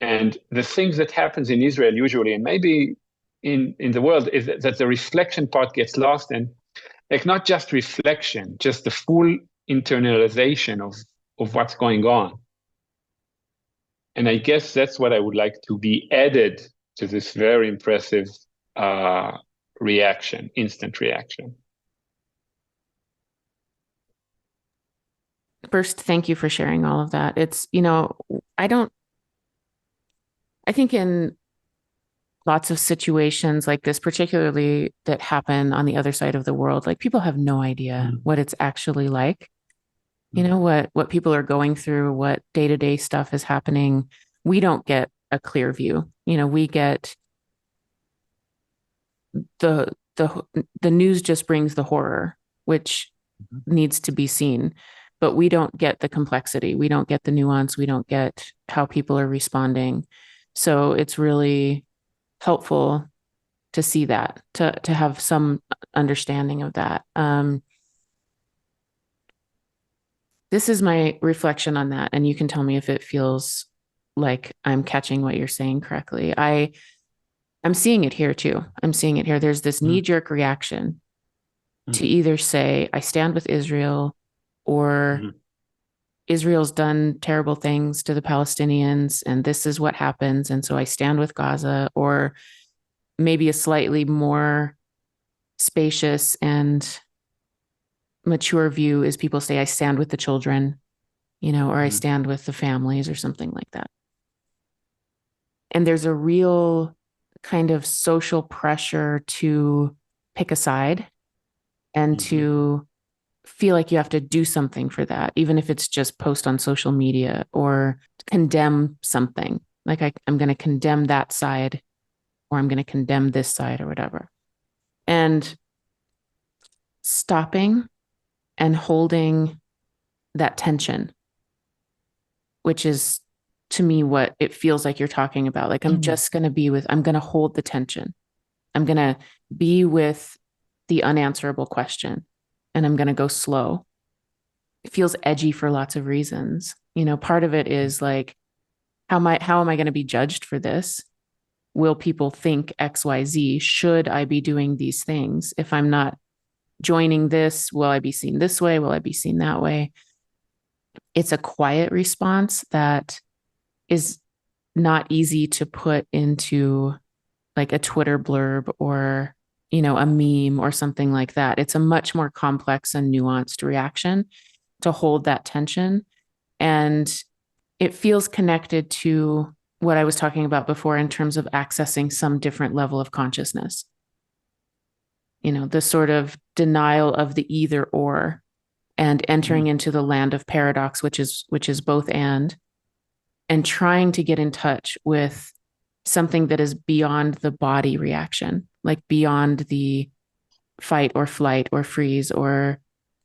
And the things that happens in Israel usually, and maybe in the world, is that the reflection part gets lost. And like not just reflection, just the full internalization of what's going on. And I guess that's what I would like to be added to this very impressive reaction, instant reaction. First, thank you for sharing all of that. It's, I think in lots of situations like this, particularly that happen on the other side of the world, like people have no idea what it's actually like. What people are going through, what day-to-day stuff is happening. We don't get a clear view. We get the the news just brings the horror, which needs to be seen, but we don't get the complexity. We don't get the nuance. We don't get how people are responding. So it's really helpful to see that, to have some understanding of that. This is my reflection on that, and you can tell me if it feels like I'm catching what you're saying correctly. I'm seeing it here too. I'm seeing it here. There's this knee-jerk reaction to either say, I stand with Israel, or Israel's done terrible things to the Palestinians, and this is what happens. And so I stand with Gaza, or maybe a slightly more spacious and mature view is people say, I stand with the children, or I stand with the families or something like that. And there's a real kind of social pressure to pick a side and to feel like you have to do something for that, even if it's just post on social media or condemn something. Like I'm going to condemn that side, or I'm going to condemn this side or whatever. And stopping and holding that tension, which is to me what it feels like you're talking about. Like I'm just going to I'm going to hold the tension. I'm going to be with the unanswerable question, and I'm going to go slow. It feels edgy for lots of reasons. Part of it is like, how am I going to be judged for this? Will people think XYZ? Should I be doing these things? If I'm not joining this, will I be seen this way? Will I be seen that way? It's a quiet response that is not easy to put into like a Twitter blurb or, a meme or something like that. It's a much more complex and nuanced reaction to hold that tension. And it feels connected to what I was talking about before in terms of accessing some different level of consciousness. The sort of denial of the either or, and entering into the land of paradox, which is both and trying to get in touch with something that is beyond the body reaction, like beyond the fight or flight or freeze, and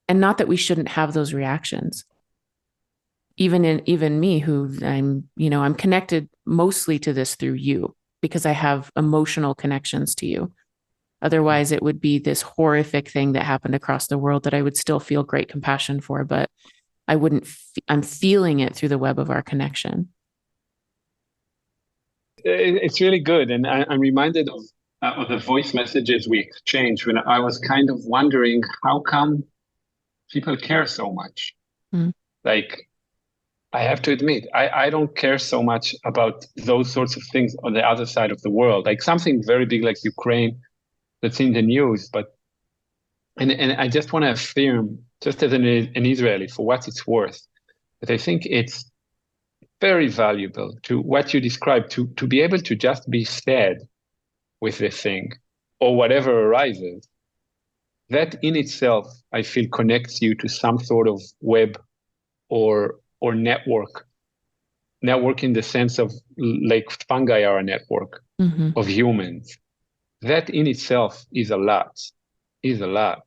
not that we shouldn't have those reactions. Even me, who I'm connected mostly to this through you, because I have emotional connections to you. Otherwise, it would be this horrific thing that happened across the world that I would still feel great compassion for, but I wouldn't. I'm feeling it through the web of our connection. It's really good, and I'm reminded of the voice messages we exchanged when I was kind of wondering how come people care so much. Like, I have to admit, I don't care so much about those sorts of things on the other side of the world. Like something very big like Ukraine that's in the news, and I just want to affirm, just as an Israeli, for what it's worth, that I think it's very valuable to what you described, to be able to just be sad with this thing or whatever arises, that in itself, I feel connects you to some sort of web or network. Network in the sense of like fungi are a network Mm-hmm. of humans. That in itself is a lot, is a lot.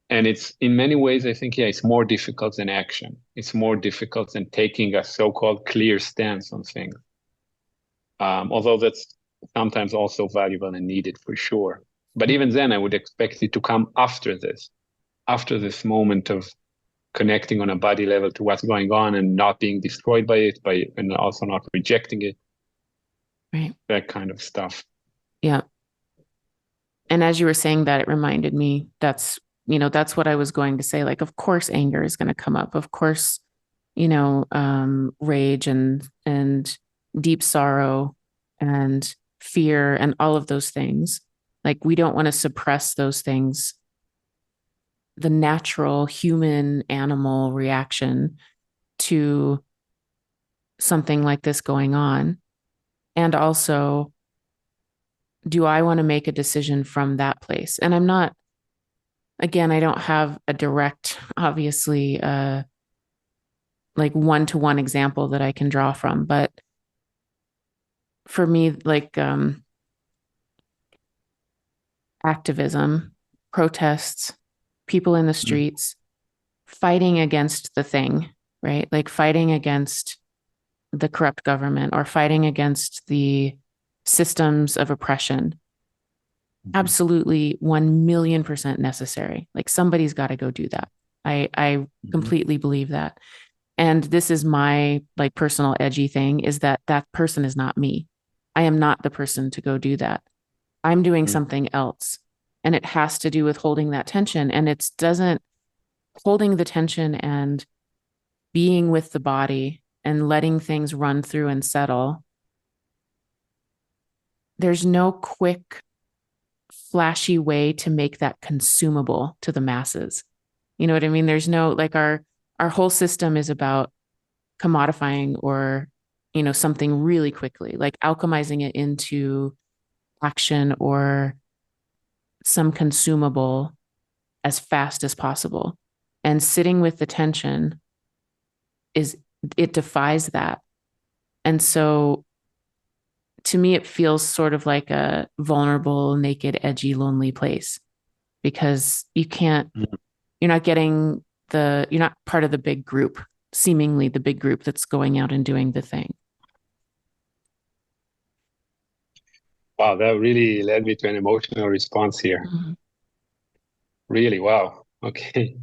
And it's in many ways, I think, yeah, it's more difficult than action. It's more difficult than taking a so-called clear stance on things. Although that's sometimes also valuable and needed for sure. But even then, I would expect it to come after this moment of connecting on a body level to what's going on and not being destroyed by it, and also not rejecting it, Right. that kind of stuff. Yeah. And as you were saying that, it reminded me that's what I was going to say. Like, of course, anger is going to come up. Of course, rage and deep sorrow and fear and all of those things. Like, we don't want to suppress those things. The natural human animal reaction to something like this going on. And also, do I want to make a decision from that place? And again, I don't have a direct, obviously, like one-to-one example that I can draw from. But for me, like activism, protests, people in the streets, fighting against the thing, right? Like fighting against the corrupt government or fighting against the systems of oppression. Absolutely 1,000,000% necessary. Like somebody's got to go do that. I completely believe that. And this is my like personal edgy thing is that person is not me. I am not the person to go do that. I'm doing something else. And it has to do with holding that tension. And it doesn't holding the tension and being with the body and letting things run through and settle. There's no quick, flashy way to make that consumable to the masses. You know what I mean? There's no like our whole system is about commodifying or something really quickly, like alchemizing it into action or some consumable as fast as possible. And sitting with the tension it defies that. And so to me, it feels sort of like a vulnerable, naked, edgy, lonely place because you're not getting you're not part of the big group, seemingly the big group that's going out and doing the thing. Wow, that really led me to an emotional response here. Mm-hmm. Really, wow. Okay.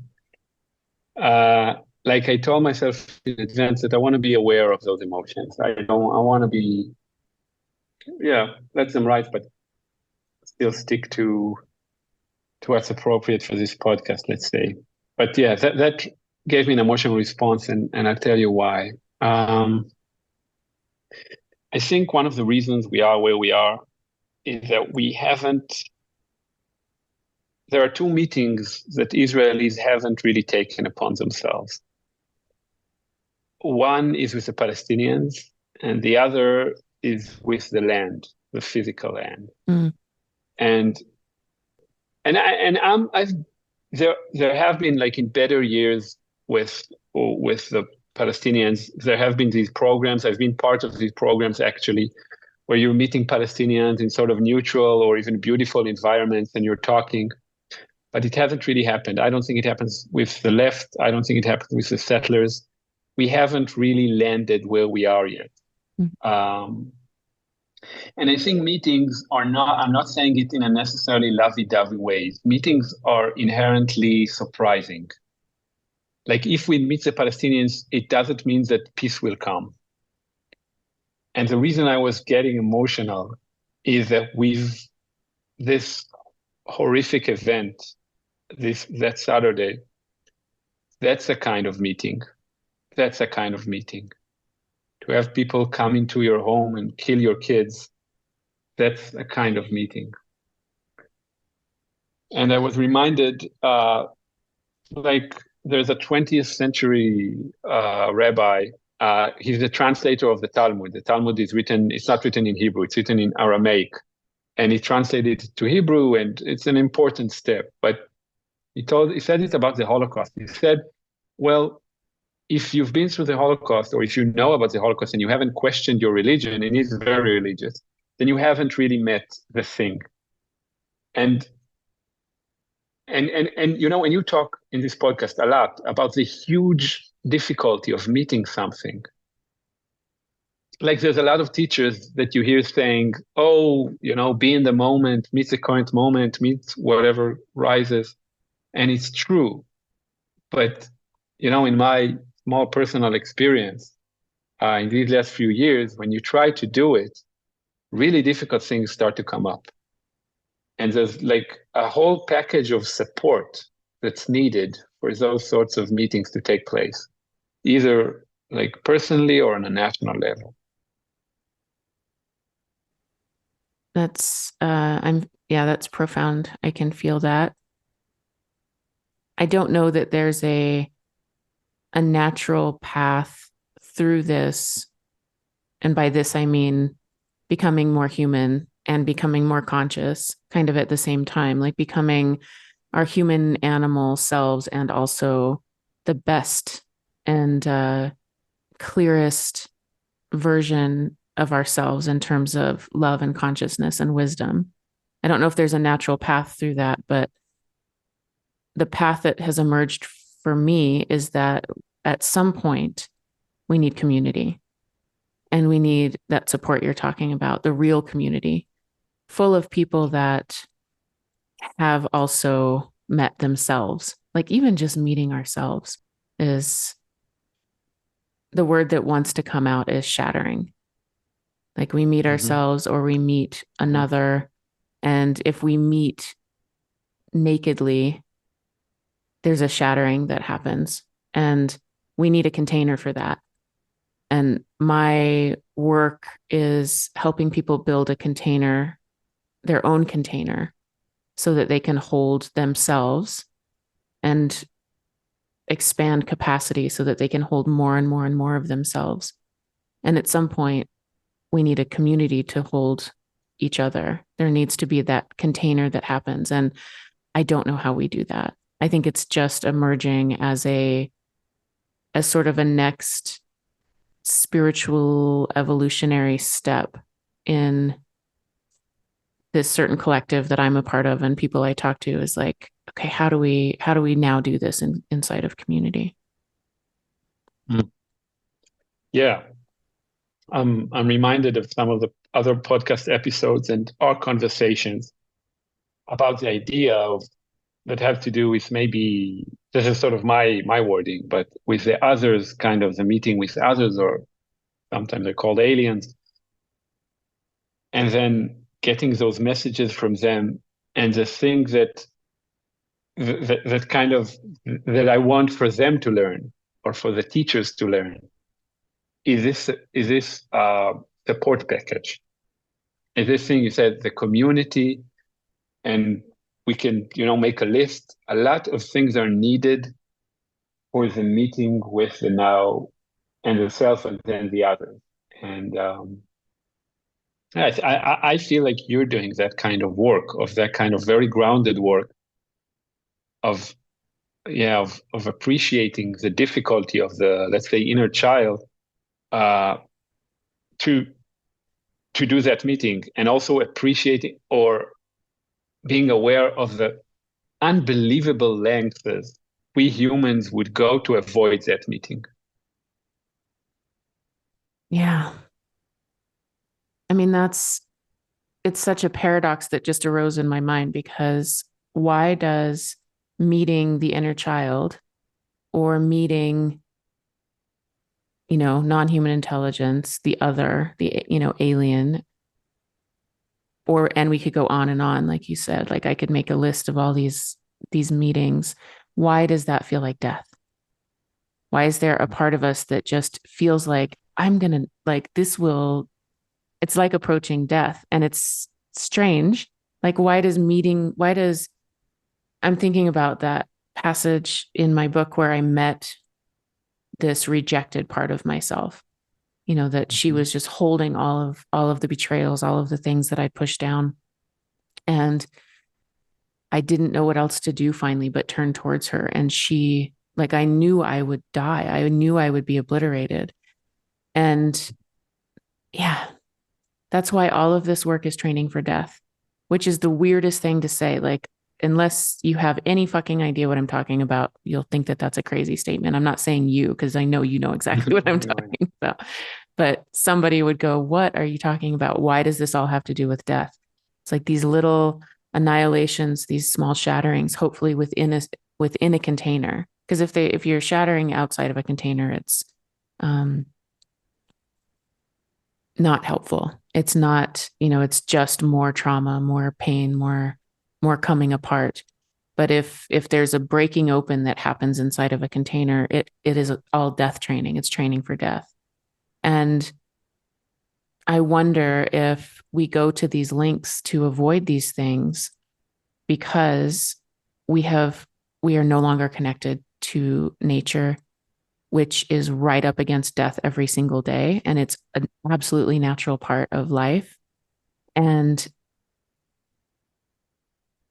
Like I told myself in advance that I want to be aware of those emotions. I want to be, yeah, let them rise, but still stick to what's appropriate for this podcast, let's say. But yeah, that gave me an emotional response, and I'll tell you why. I think one of the reasons we are where we are is that there are two meetings that Israelis haven't really taken upon themselves. One is with the Palestinians, and the other is with the land, the physical land. Mm. And I've there have been like in better years with the Palestinians, there have been these programs. I've been part of these programs actually, where you're meeting Palestinians in sort of neutral or even beautiful environments, and you're talking. But it hasn't really happened. I don't think it happens with the left. I don't think it happens with the settlers. We haven't really landed where we are yet. Mm. And I think meetings are not, I'm not saying it in a necessarily lovey-dovey way. Meetings are inherently surprising. Like if we meet the Palestinians, it doesn't mean that peace will come. And the reason I was getting emotional is that with this horrific event, that Saturday, that's a kind of meeting. That's a kind of meeting. To have people come into your home and kill your kids, that's a kind of meeting. And I was reminded, like there's a 20th century rabbi. He's the translator of the Talmud. The Talmud is written, it's not written in Hebrew, it's written in Aramaic. And he translated it to Hebrew, and it's an important step. But He said it about the Holocaust. He said, well, if you've been through the Holocaust, or if you know about the Holocaust and you haven't questioned your religion, and he's very religious, then you haven't really met the thing. And you know, when you talk in this podcast a lot about the huge difficulty of meeting something, like there's a lot of teachers that you hear saying, oh, you know, be in the moment, meet the current moment, meet whatever rises. And it's true. But, you know, in my small personal experience, in these last few years, when you try to do it, really difficult things start to come up. And there's like a whole package of support that's needed for those sorts of meetings to take place, either like personally or on a national level. That's profound. I can feel that. I don't know that there's a natural path through this. And by this, I mean becoming more human and becoming more conscious kind of at the same time, like becoming our human animal selves and also the best and clearest version of ourselves in terms of love and consciousness and wisdom. I don't know if there's a natural path through that, but the path that has emerged for me is that at some point we need community, and we need that support you're talking about, the real community full of people that have also met themselves. Like even just meeting ourselves is the word that wants to come out is shattering. Like we meet ourselves or we meet another. And if we meet nakedly, there's a shattering that happens. And we need a container for that. And my work is helping people build a container, their own container, so that they can hold themselves and expand capacity so that they can hold more and more and more of themselves. And at some point, we need a community to hold each other. There needs to be that container that happens. And I don't know how we do that. I think it's just emerging as sort of a next spiritual evolutionary step in this certain collective that I'm a part of and people I talk to is like, okay, how do we now do this inside of community? Yeah. I'm reminded of some of the other podcast episodes and our conversations about the idea of that have to do with, maybe this is sort of my wording, but with the others, kind of the meeting with others, or sometimes they're called aliens, and then getting those messages from them, and the thing that kind of that I want for them to learn, or for the teachers to learn, is this support package. Is this thing you said, the community, and we can, you know, make a list. A lot of things are needed for the meeting with the now and the self and then the other. And I feel like you're doing that kind of work, of that kind of very grounded work of, yeah, of appreciating the difficulty of the, let's say, inner child, uh, to do that meeting, and also appreciating or being aware of the unbelievable lengths we humans would go to avoid that meeting. Yeah. I mean, it's such a paradox that just arose in my mind, because why does meeting the inner child or meeting, you know, non-human intelligence, the other, the, you know, alien, and we could go on, like you said, like I could make a list of all these meetings. Why does that feel like death? Why is there a part of us that just feels like I'm going to, like, it's like approaching death, and it's strange. Like, I'm thinking about that passage in my book where I met this rejected part of myself, you know, that she was just holding all of the betrayals, all of the things that I pushed down. And I didn't know what else to do finally but turn towards her. And she, like, I knew I would die. I knew I would be obliterated. And yeah, that's why all of this work is training for death, which is the weirdest thing to say. Like, unless you have any fucking idea what I'm talking about, you'll think that that's a crazy statement. I'm not saying you, because I know you know exactly what I'm talking about. But somebody would go, what are you talking about? Why does this all have to do with death? It's like these little annihilations, these small shatterings, hopefully within a container. Because if you're shattering outside of a container, it's um, not helpful. It's not, it's just more trauma, more pain, more coming apart. But if there's a breaking open that happens inside of a container, it is all death training. It's training for death. And I wonder if we go to these links to avoid these things because we are no longer connected to nature, which is right up against death every single day. And it's an absolutely natural part of life. And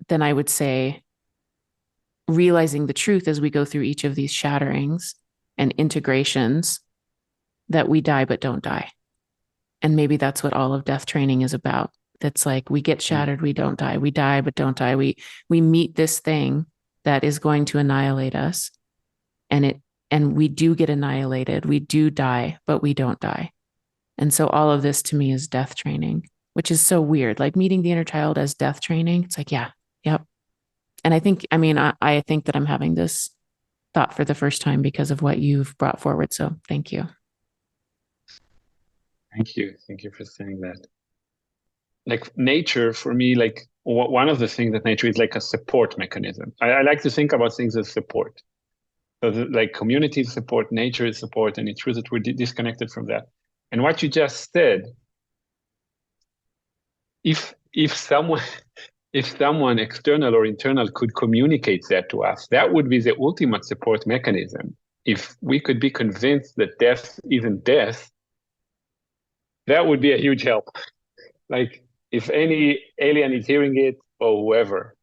then I would say, realizing the truth as we go through each of these shatterings and integrations, that we die but don't die. And maybe that's what all of death training is about. That's like, we get shattered, we don't die. We die but don't die. We meet this thing that is going to annihilate us, and we do get annihilated. We do die, but we don't die. And so all of this to me is death training, which is so weird. Like meeting the inner child as death training. It's like, yeah, yep. And I think that I'm having this thought for the first time because of what you've brought forward. So thank you. Thank you. Thank you for saying that. Like nature for me, like one of the things that nature is like a support mechanism. I like to think about things as support. So like community support, nature is support, and it's true that we're disconnected from that. And what you just said, if someone if someone external or internal could communicate that to us, that would be the ultimate support mechanism. If we could be convinced that death isn't death, that would be a huge help. Like if any alien is hearing it or whoever,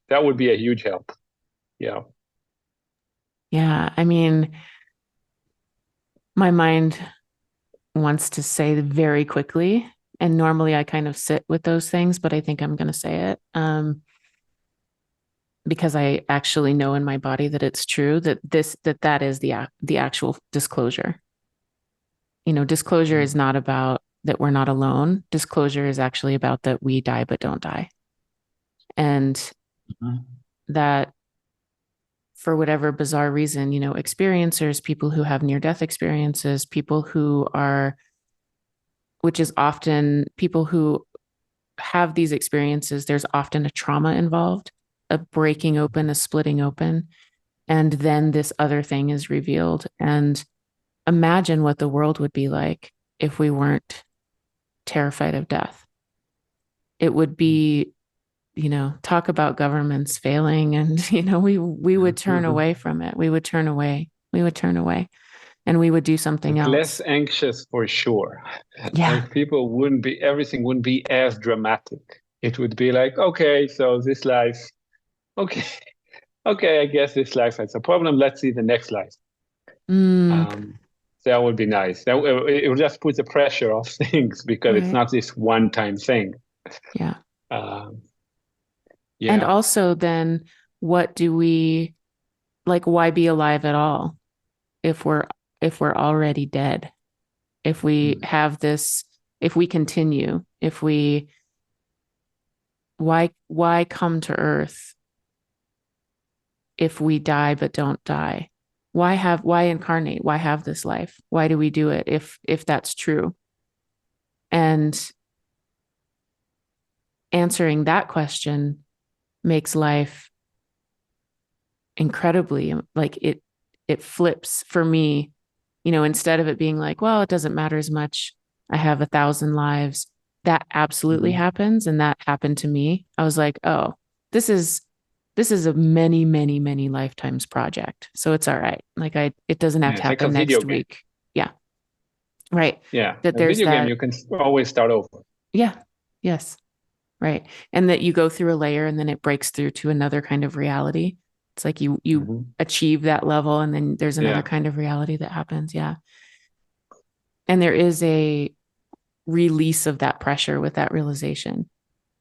that would be a huge help. Yeah. Yeah. I mean, my mind wants to say very quickly, and normally I kind of sit with those things, but I think I'm going to say it. Because I actually know in my body that it's true, that is the actual disclosure. Disclosure is not about that we're not alone. Disclosure is actually about that we die but don't die. And that for whatever bizarre reason, experiencers, people who have near death experiences, which is often people who have these experiences, there's often a trauma involved, a breaking open, a splitting open. And then this other thing is revealed. And imagine what the world would be like if we weren't terrified of death. It would be, talk about governments failing, and we would turn away from it. We would turn away. And we would do something else. Less anxious for sure. Yeah. Like everything wouldn't be as dramatic. It would be like, okay, so this life, okay, okay, I guess this life has a problem. Let's see the next life. That would be nice. It would just put the pressure off things because it's not this one-time thing. Yeah. Yeah. And also then what do we like, why be alive at all if we're already dead? If we have this, if we continue, why come to earth if we die but don't die? Why incarnate? Why have this life? Why do we do it if that's true? And answering that question makes life incredibly, like, it flips for me, instead of it being like, well, it doesn't matter as much, I have 1,000 lives. That absolutely happens, and that happened to me. I was like, oh, this is a many, many, many lifetimes project, so it's all right. Like, it doesn't have to happen like next week. Yeah, right. Yeah, that there's video game, you can always start over. Yeah. Yes. Right. And that you go through a layer and then it breaks through to another kind of reality. It's like you achieve that level and then there's another Yeah. kind of reality that happens. Yeah. And there is a release of that pressure with that realization.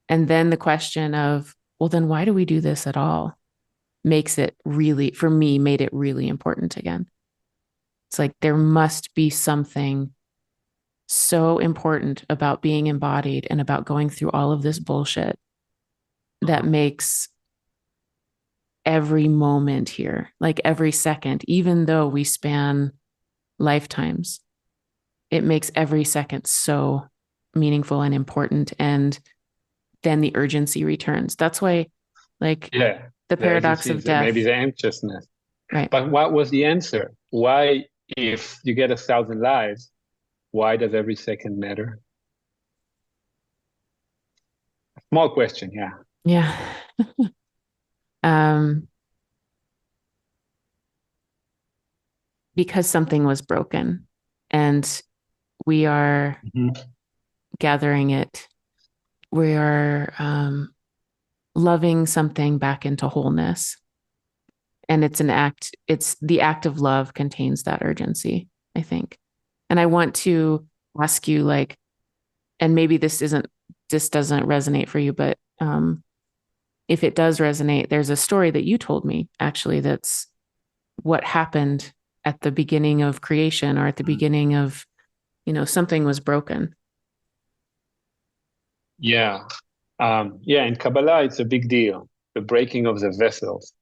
And then the question of, well, then why do we do this at all? Makes it really, for me, made it really important again. It's like there must be something so important about being embodied and about going through all of this bullshit that makes every moment here, like every second, even though we span lifetimes, it makes every second so meaningful and important. And then the urgency returns. That's why, like, Yeah. the The paradox urgency of is maybe death, the anxiousness. right? But what was the answer? Why, if you get 1,000 lives, why does every second matter? Small question, yeah. Yeah. um, because something was broken and we are Mhm. gathering it, we are loving something back into wholeness. And it's an act, it's the act of love contains that urgency, I think. And I want to ask you, like, and maybe this doesn't resonate for you, but if it does resonate, there's a story that you told me actually that's what happened at the beginning of creation or at the beginning of, something was broken. Yeah. Yeah, in Kabbalah, it's a big deal, the breaking of the vessels.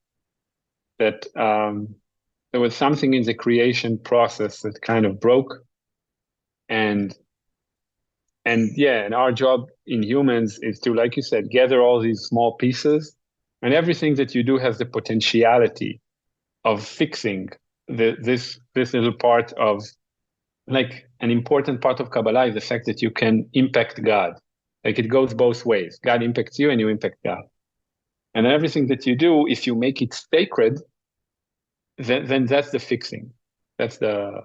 That there was something in the creation process that kind of broke, and yeah, and our job in humans is to, like you said, gather all these small pieces, and everything that you do has the potentiality of fixing this little part of, like, an important part of Kabbalah is the fact that you can impact God. Like, it goes both ways. God impacts you and you impact God. And everything that you do, if you make it sacred, then that's the fixing. That's the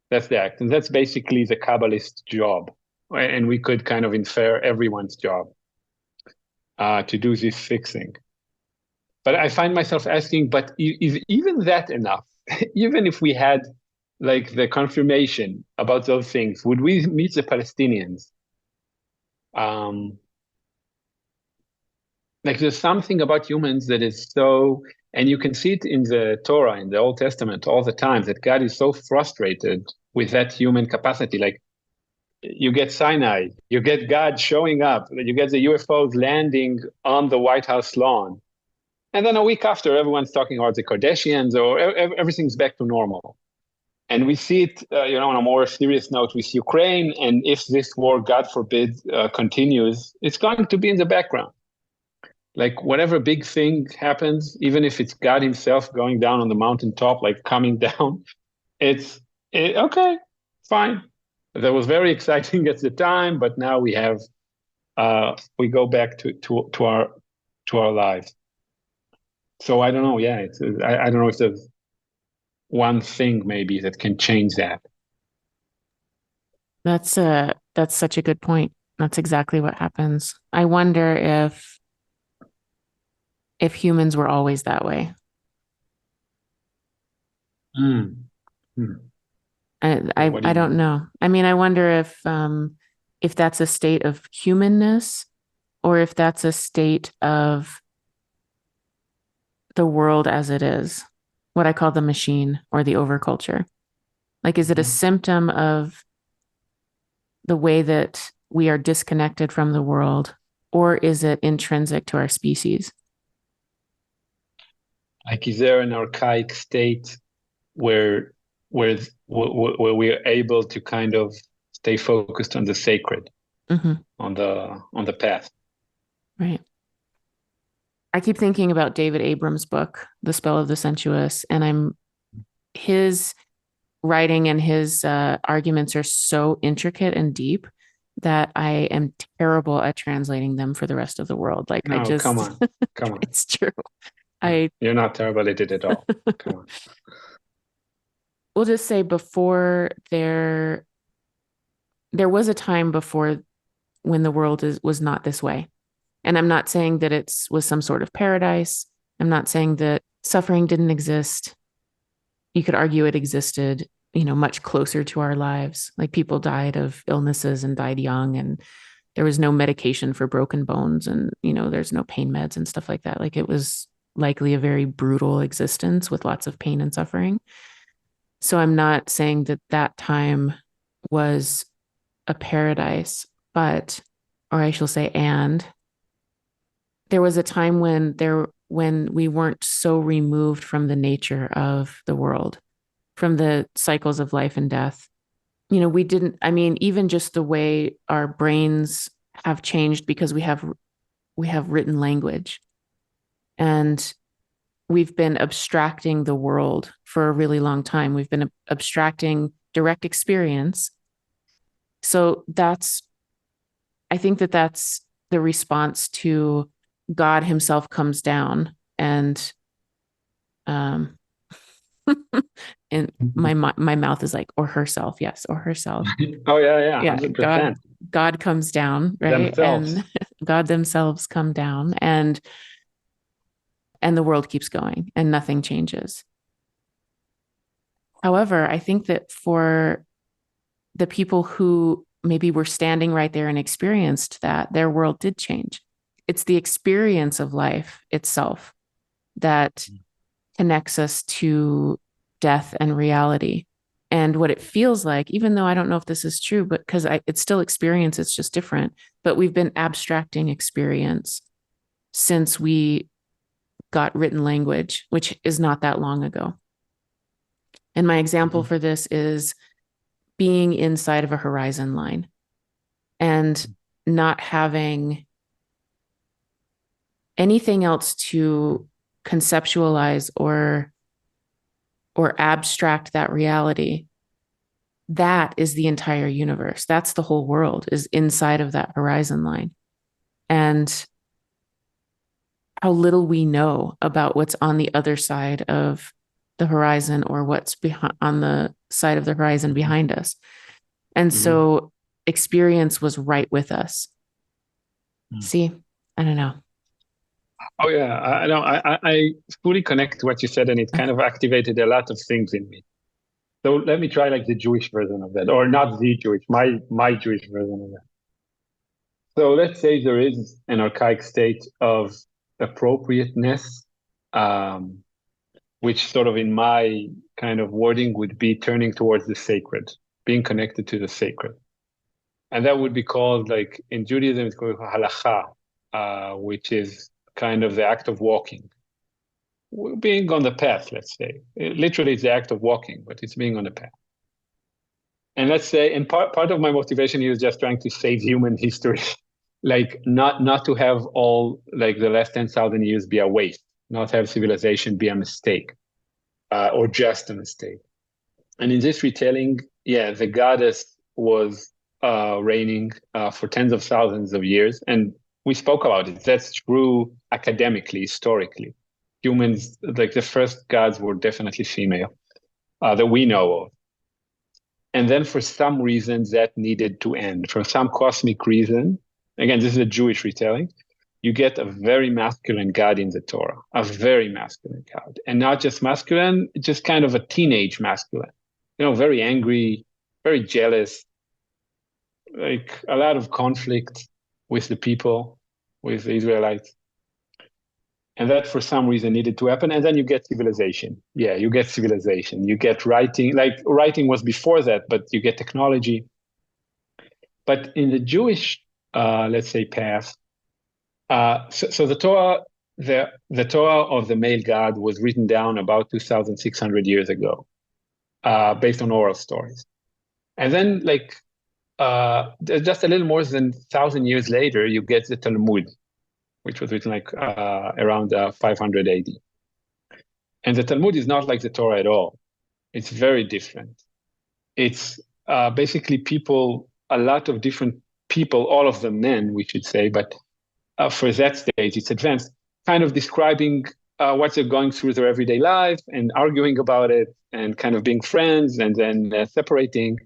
that's the act. And that's basically the Kabbalist job. And we could kind of infer everyone's job to do this fixing. But I find myself asking, but is even that enough? Even if we had like the confirmation about those things, would we meet the Palestinians? Um, like, there's something about humans that is so, and you can see it in the Torah, in the Old Testament, all the time, that God is so frustrated with that human capacity. Like, you get Sinai, you get God showing up, you get the UFOs landing on the White House lawn. And then a week after, everyone's talking about the Kardashians, or everything's back to normal. And we see it, on a more serious note with Ukraine. And if this war, God forbid, continues, it's going to be in the background. Like, whatever big thing happens, even if it's God himself going down on the mountaintop, like coming down, okay, fine. That was very exciting at the time, but now we go back to our lives. So I don't know. Yeah, I don't know if there's one thing maybe that can change that. That's such a good point. That's exactly what happens. I wonder if humans were always that way. Mm. Mm. I, I What do I you don't mean? know. I mean, I wonder if that's a state of humanness or if that's a state of the world as it is, what I call the machine or the overculture. Like, is it a Mhm. symptom of the way that we are disconnected from the world, or is it intrinsic to our species? Like, is there an archaic state where where we are able to kind of stay focused on the sacred, Hmm. on the path? Right. I keep thinking about David Abrams' book, The Spell of the Sensuous, and his writing and his arguments are so intricate and deep that I am terrible at translating them for the rest of the world. Like, I No, come just, on, come on. it's true. No, I you're not terrible at it at all. Come on. will just say before there was a time before when the world was not this way. And I'm not saying that it was some sort of paradise. I'm not saying that suffering didn't exist. You could argue it existed, much closer to our lives. Like people died of illnesses and died young, and there was no medication for broken bones, and, there's no pain meds and stuff like that. Like it was likely a very brutal existence with lots of pain and suffering. So I'm not saying that that time was a paradise, but, or I shall say, and there was a time when we weren't so removed from the nature of the world, from the cycles of life and death. We didn't, I mean, even just the way our brains have changed because we have written language, and we've been abstracting the world for a really long time. We've been abstracting direct experience. So I think that that's the response to God himself comes down and um and my mouth is like, or herself, yes, or herself. Oh yeah, Yeah, God 100%. God comes down, right? Themselves. And God themselves come down, and the world keeps going and nothing changes. However, I think that for the people who maybe were standing right there and experienced that, their world did change. It's the experience of life itself that connects us to death and reality and what it feels like, even though I don't know if this is true, but because it's still experience, it's just different. But we've been abstracting experience since we got written language, which is not that long ago. And my example for this is being inside of a horizon line and not having anything else to conceptualize or abstract that reality. That is the entire universe. That's the whole world, is inside of that horizon line. And how little we know about what's on the other side of the horizon, or what's on the side of the horizon behind us. And so experience was right with us. See, I don't know. Oh yeah, I know. I fully connect to what you said, and it kind of activated a lot of things in me. So let me try like the Jewish version of that, or not the Jewish, my Jewish version of that. So let's say there is an archaic state of appropriateness, um, which sort of in my kind of wording would be turning towards the sacred, being connected to the sacred. And that would be called, like in Judaism, it's called halacha, which is kind of the act of walking, being on the path, let's say. Literally, it's the act of walking, but it's being on the path. And let's say, and part of my motivation here is just trying to save human history, like not to have all like the last 10,000 years be a waste, not have civilization be a mistake, or just a mistake. And in this retelling, yeah, the goddess was reigning for tens of thousands of years, and we spoke about it. That's true academically, historically. Humans, like the first gods, were definitely female that we know of. And then for some reason that needed to end. For some cosmic reason, again, this is a Jewish retelling, you get a very masculine God in the Torah, a very masculine God. And not just masculine, just kind of a teenage masculine, very angry, very jealous, like a lot of conflict with the people, with the Israelites. And that for some reason needed to happen. And then you get civilization. Yeah, you get civilization. You get writing. Like writing was before that, but you get technology. But in the Jewish, let's say, path, so the Torah, the Torah of the male God was written down about 2,600 years ago, based on oral stories. And then, like, just a little more than 1,000 years later, you get the Talmud, which was written like around 500 AD. And the Talmud is not like the Torah at all. It's very different. It's basically people, a lot of different people, all of them men, we should say, but for that stage, it's advanced, kind of describing what they're going through their everyday life and arguing about it and kind of being friends and then separating.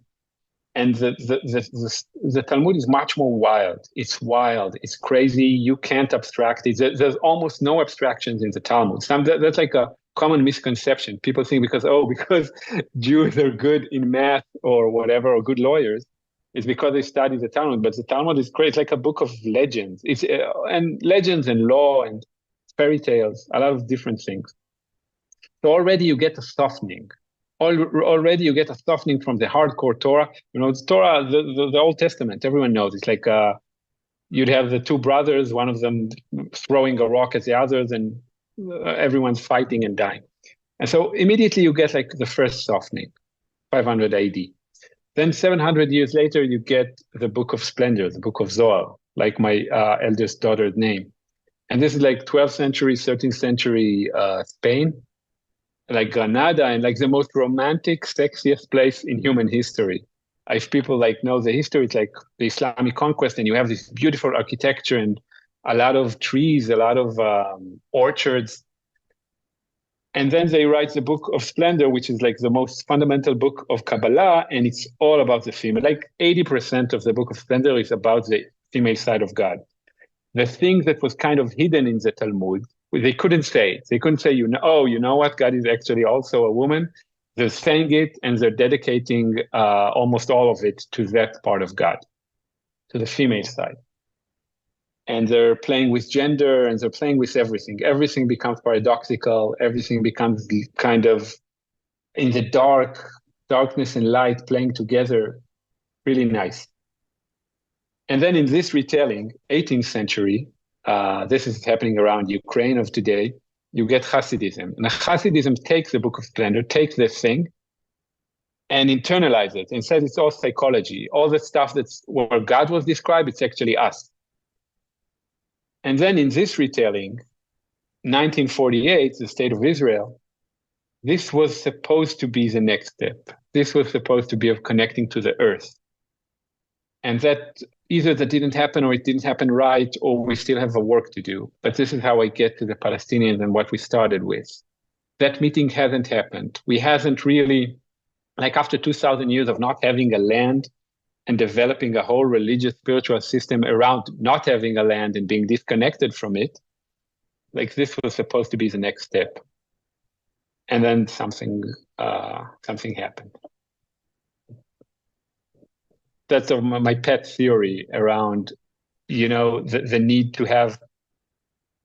And the Talmud is much more wild. It's wild. It's crazy. You can't abstract it. There's almost no abstractions in the Talmud. That's like a common misconception. People think because Jews are good in math or whatever, or good lawyers, it's because they study the Talmud. But the Talmud is great. It's like a book of legends. It's and legends and law and fairy tales, a lot of different things. So already you get a softening. Already you get a softening from the hardcore Torah. The Torah, the Old Testament, everyone knows. It's like you'd have the two brothers, one of them throwing a rock at the others, and everyone's fighting and dying. And so immediately you get like the first softening, 500 AD. Then 700 years later, you get the Book of Splendor, the Book of Zohar, like my eldest daughter's name. And this is like 12th century, 13th century Spain, like Granada, and like the most romantic, sexiest place in human history. If people like know the history, it's like the Islamic conquest, and you have this beautiful architecture and a lot of trees, a lot of orchards. And then they write the Book of Splendor, which is like the most fundamental book of Kabbalah, and it's all about the female. Like 80% of the Book of Splendor is about the female side of God. The thing that was kind of hidden in the Talmud, they couldn't say it. They couldn't say, you know what? God is actually also a woman. They're saying it, and they're dedicating almost all of it to that part of God, to the female side. And they're playing with gender, and they're playing with everything. Everything becomes paradoxical. Everything becomes kind of in the darkness and light playing together. Really nice. And then in this retelling, 18th century, this is happening around Ukraine of today, you get Hasidism. And Hasidism takes the Book of Splendor, takes this thing, and internalize it, and says it's all psychology. All the stuff that's where God was described, it's actually us. And then in this retelling, 1948, the State of Israel, this was supposed to be the next step. This was supposed to be of connecting to the earth. And that either that didn't happen, or it didn't happen right, or we still have a work to do. But this is how I get to the Palestinians and what we started with. That meeting hasn't happened. We hasn't really, like after 2,000 years of not having a land and developing a whole religious spiritual system around not having a land and being disconnected from it, like this was supposed to be the next step. And then something happened. That's my pet theory around, the need to have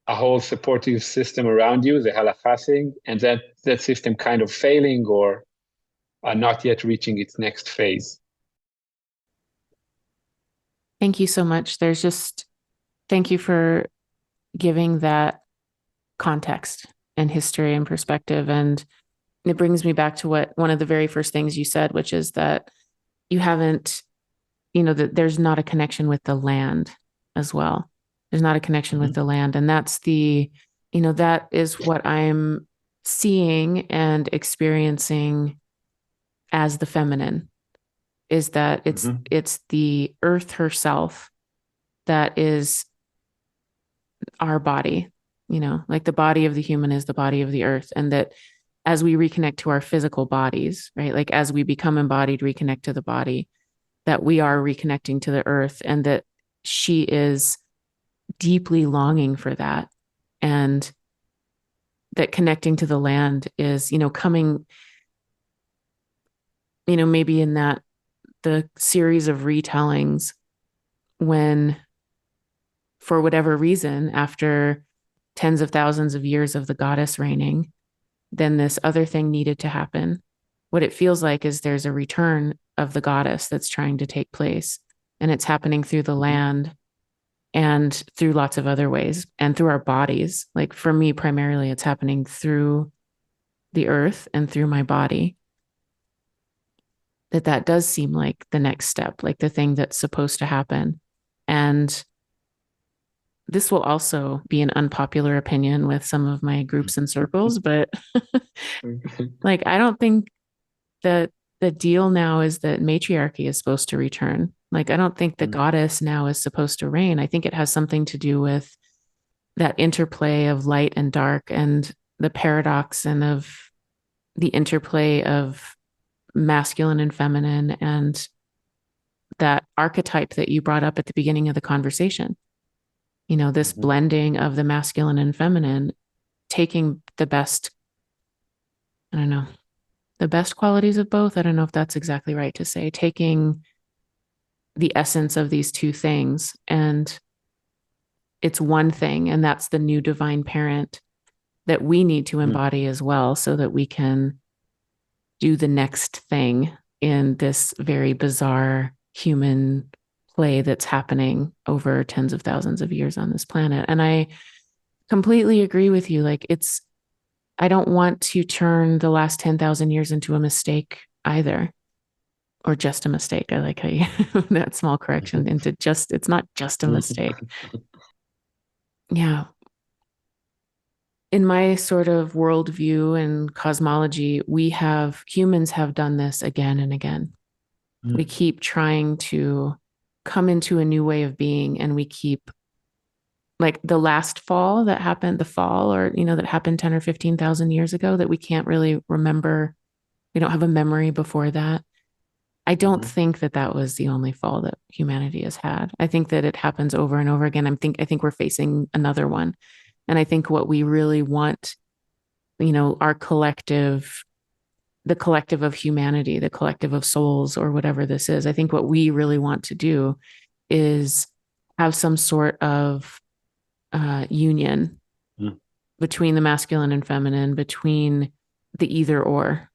a whole supportive system around you, the halakha thing, and that system kind of failing or not yet reaching its next phase. Thank you so much. Thank you for giving that context and history and perspective. And it brings me back to one of the very first things you said, which is that you haven't, that there's not a connection with the land as well. There's not a connection with the land. And that's that is what I'm seeing and experiencing as the feminine, is that it's the earth herself that is our body, like the body of the human is the body of the earth. And that as we reconnect to our physical bodies, right? Like as we become embodied, reconnect to the body, that we are reconnecting to the earth, and that she is deeply longing for that. And that connecting to the land is, coming, maybe in the series of retellings, when for whatever reason, after tens of thousands of years of the goddess reigning, then this other thing needed to happen. What it feels like is there's a return of the goddess that's trying to take place, and it's happening through the land and through lots of other ways, and through our bodies. Like for me, primarily, it's happening through the earth and through my body. That does seem like the next step, like the thing that's supposed to happen. And this will also be an unpopular opinion with some of my groups and circles, but like, I don't think that the deal now is that matriarchy is supposed to return. Like, I don't think the goddess now is supposed to reign. I think it has something to do with that interplay of light and dark, and the paradox and of the interplay of masculine and feminine, and that archetype that you brought up at the beginning of the conversation, this blending of the masculine and feminine, taking the best, I don't know, the best qualities of both. I don't know if that's exactly right to say, taking the essence of these two things, and it's one thing, and that's the new divine parent that we need to embody as well, so that we can do the next thing in this very bizarre human play that's happening over tens of thousands of years on this planet. And I completely agree with you. Like, I don't want to turn the last 10,000 years into a mistake either, or just a mistake. I like how you, that small correction into just, it's not just a mistake. Yeah. In my sort of worldview and cosmology, humans have done this again and again. We keep trying to come into a new way of being, and we keep, like the last fall that happened, the fall, or, that happened 10 or 15,000 years ago, that we can't really remember. We don't have a memory before that. I don't think that was the only fall that humanity has had. I think that it happens over and over again. I think we're facing another one. And I think what we really want, our collective, the collective of humanity, the collective of souls, or whatever this is, I think what we really want to do is have some sort of union between the masculine and feminine, between the either or,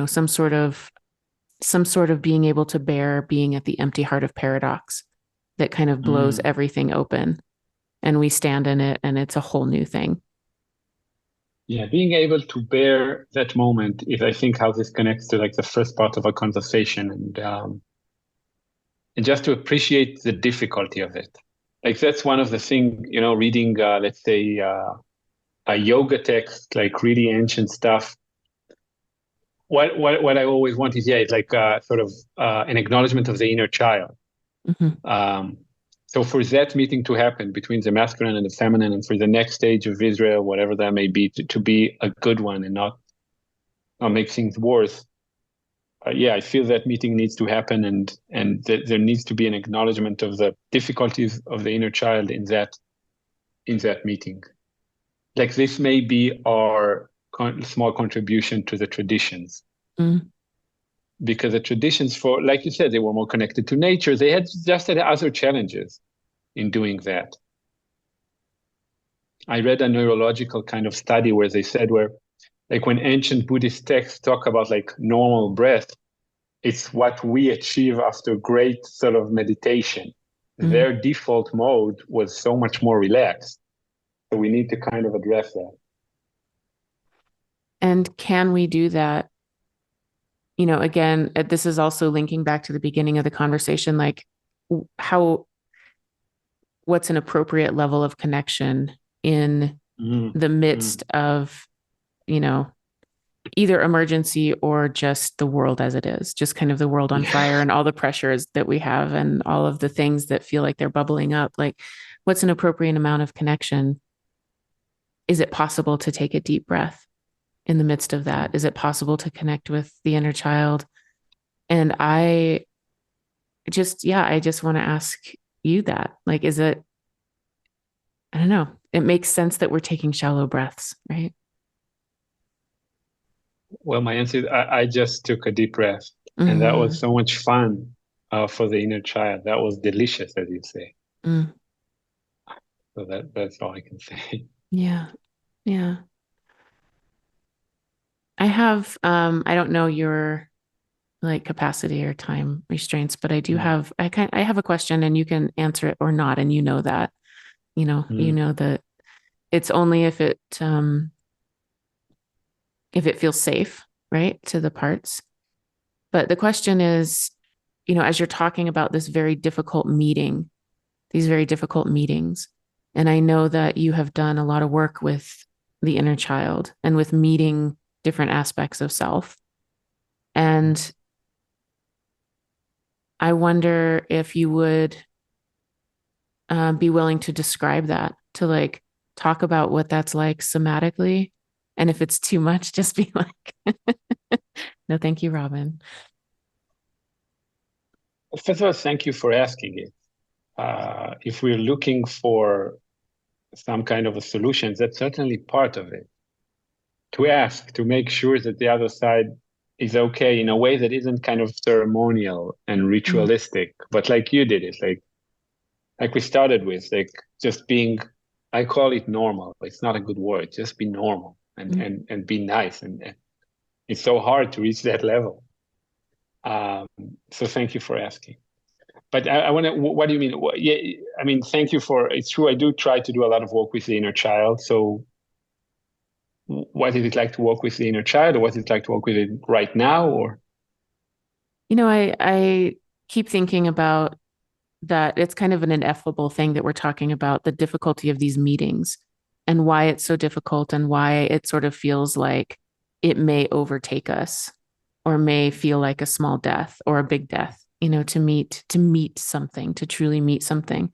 some sort of being able to bear being at the empty heart of paradox that kind of blows everything open, and we stand in it, and it's a whole new thing. Yeah, being able to bear that moment is, I think, how this connects to like the first part of our conversation, and just to appreciate the difficulty of it. Like that's one of the things, reading, let's say, a yoga text, like really ancient stuff. What I always want is, it's like sort of an acknowledgement of the inner child. So for that meeting to happen between the masculine and the feminine, and for the next stage of Israel, whatever that may be, to be a good one and not make things worse. I feel that meeting needs to happen, and there needs to be an acknowledgement of the difficulties of the inner child in that meeting. Like this may be our small contribution to the traditions. Because the traditions, for, like you said, they were more connected to nature. They had other challenges in doing that. I read a neurological kind of study where they said, like when ancient Buddhist texts talk about like normal breath, it's what we achieve after great sort of meditation. Their default mode was so much more relaxed. So we need to kind of address that. And can we do that? Again, this is also linking back to the beginning of the conversation, like what's an appropriate level of connection in the midst of, either emergency or just the world as it is, just kind of the world on fire, and all the pressures that we have, and all of the things that feel like they're bubbling up. Like, what's an appropriate amount of connection? Is it possible to take a deep breath in the midst of that? Is it possible to connect with the inner child? And I just want to ask you that. Like, is it, I don't know, it makes sense that we're taking shallow breaths, right? Well, my answer is I just took a deep breath, and that was so much fun for the inner child. That was delicious, as you say. So that's all I can say. Yeah. Yeah. I have, I don't know your like capacity or time restraints, but I do have, I have a question, and you can answer it or not. And that, that it's only if it feels safe, right, to the parts. But the question is, as you're talking about this very difficult meeting, these very difficult meetings, and I know that you have done a lot of work with the inner child and with meeting different aspects of self. And I wonder if you would be willing to describe that, to like talk about what that's like somatically. And if it's too much, just be like, no, thank you, Robin. First of all, thank you for asking it. If we're looking for some kind of a solution, that's certainly part of it. To ask, to make sure that the other side is okay in a way that isn't kind of ceremonial and Mm, ritualistic, but like you did it, like we started with, like just being, I call it normal. It's not a good word. Just be normal mm. and be nice. And it's so hard to reach that level. Um, so thank you for asking. But I want to, what do you mean? Yeah, I mean, thank you for, it's true. I do try to do a lot of work with the inner child. So what is it like to work with the inner child, or what is it like to work with it right now? Or, I keep thinking about that it's kind of an ineffable thing that we're talking about, the difficulty of these meetings and why it's so difficult and why it sort of feels like it may overtake us or may feel like a small death or a big death, to meet something, to truly meet something.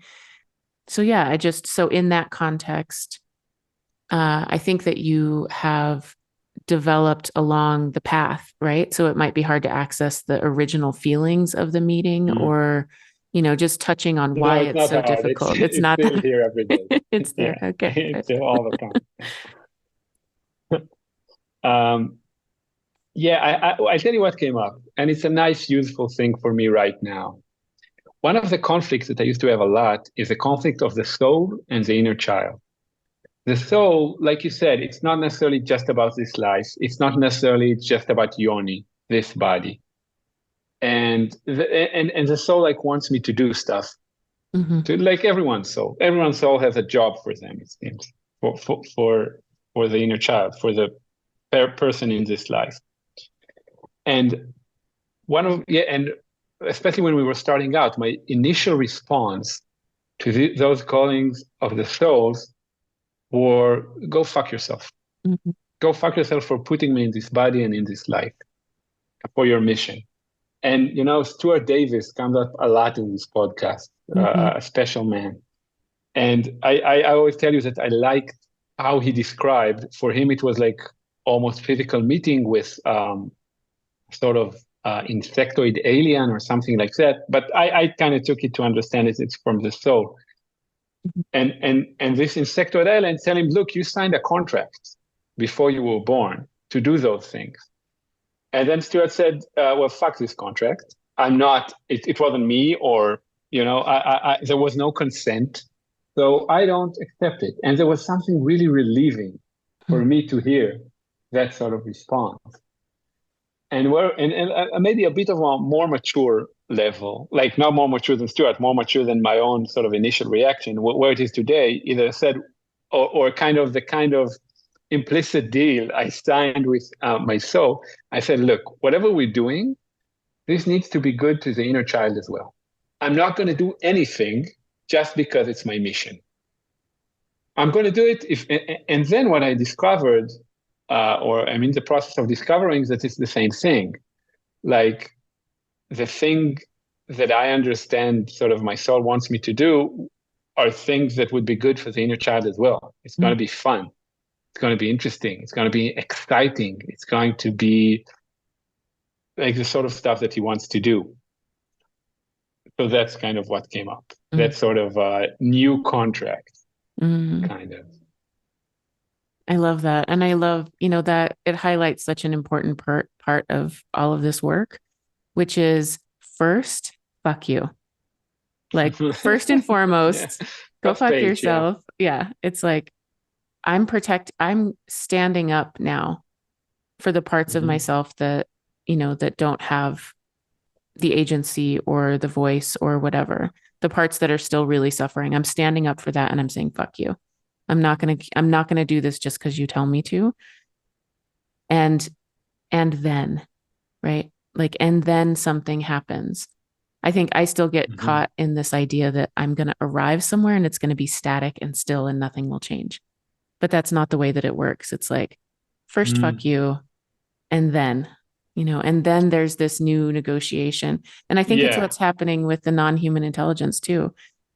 So yeah, so in that context, I think that you have developed along the path, right? So it might be hard to access the original feelings of the meeting mm. or, just touching on No, why it's it's not so hard. It's difficult. It's it's not still that here every day. it's there. Yeah, Okay, it's good. there all the time. Um, yeah, I tell you what came up, and it's a nice, useful thing for me right now. One of the conflicts that I used to have a lot is the conflict of the soul and the inner child. The soul, like you said, it's not necessarily just about this life. It's not necessarily just about Yoni, this body. And the soul like wants me to do stuff. Hmm. To like everyone's soul. Everyone's soul has a job for them, it seems, for the inner child, for the person in this life. And and especially when we were starting out, my initial response to those callings of the souls were go fuck yourself. Hmm. Go fuck yourself for putting me in this body and in this life for your mission. And Stuart Davis comes up a lot in this podcast, Hmm. a special man. And I always tell you that I liked how he described. For him, it was like almost physical meeting with sort of insectoid alien or something like that. But I kind of took it to understand it's from the soul. And this insectoid alien tell him, look, you signed a contract before you were born to do those things. And then Stuart said, well, fuck this contract. I'm not, it wasn't me, or, there was no consent. So I don't accept it. And there was something really relieving for me to hear that sort of response. And maybe a bit of a more mature level, like not more mature than Stuart, more mature than my own sort of initial reaction, where it is today, either said, or kind of the kind of implicit deal I signed with my soul. I said, look, whatever we're doing, this needs to be good to the inner child as well. I'm not going to do anything just because it's my mission. I'm going to do it and then what I discovered, or I'm in the process of discovering that it's the same thing. Like the thing that I understand sort of my soul wants me to do are things that would be good for the inner child as well. It's going to be fun. It's going to be interesting. It's going to be exciting. It's going to be like the sort of stuff that he wants to do. So that's kind of what came up. That sort of new contract, Hmm. kind of. I love that. And I love, that it highlights such an important part of all of this work, which is first, fuck you. Like first and Yeah, foremost, go first fuck page. Yeah. yourself. Yeah. It's like I'm standing up now for the parts of Mm-hmm. myself that don't have the agency or the voice or whatever, the parts that are still really suffering. I'm standing up for that and I'm saying, fuck you. I'm not gonna do this just because you tell me to. And and then, right? Like, and then something happens. I think I still get Mm-hmm. caught in this idea that I'm going to arrive somewhere and it's going to be static and still and nothing will change. But that's not the way that it works. It's like, first, fuck Mm. you. And then there's this new negotiation. And I think it's Yeah. what's happening with the non-human intelligence too,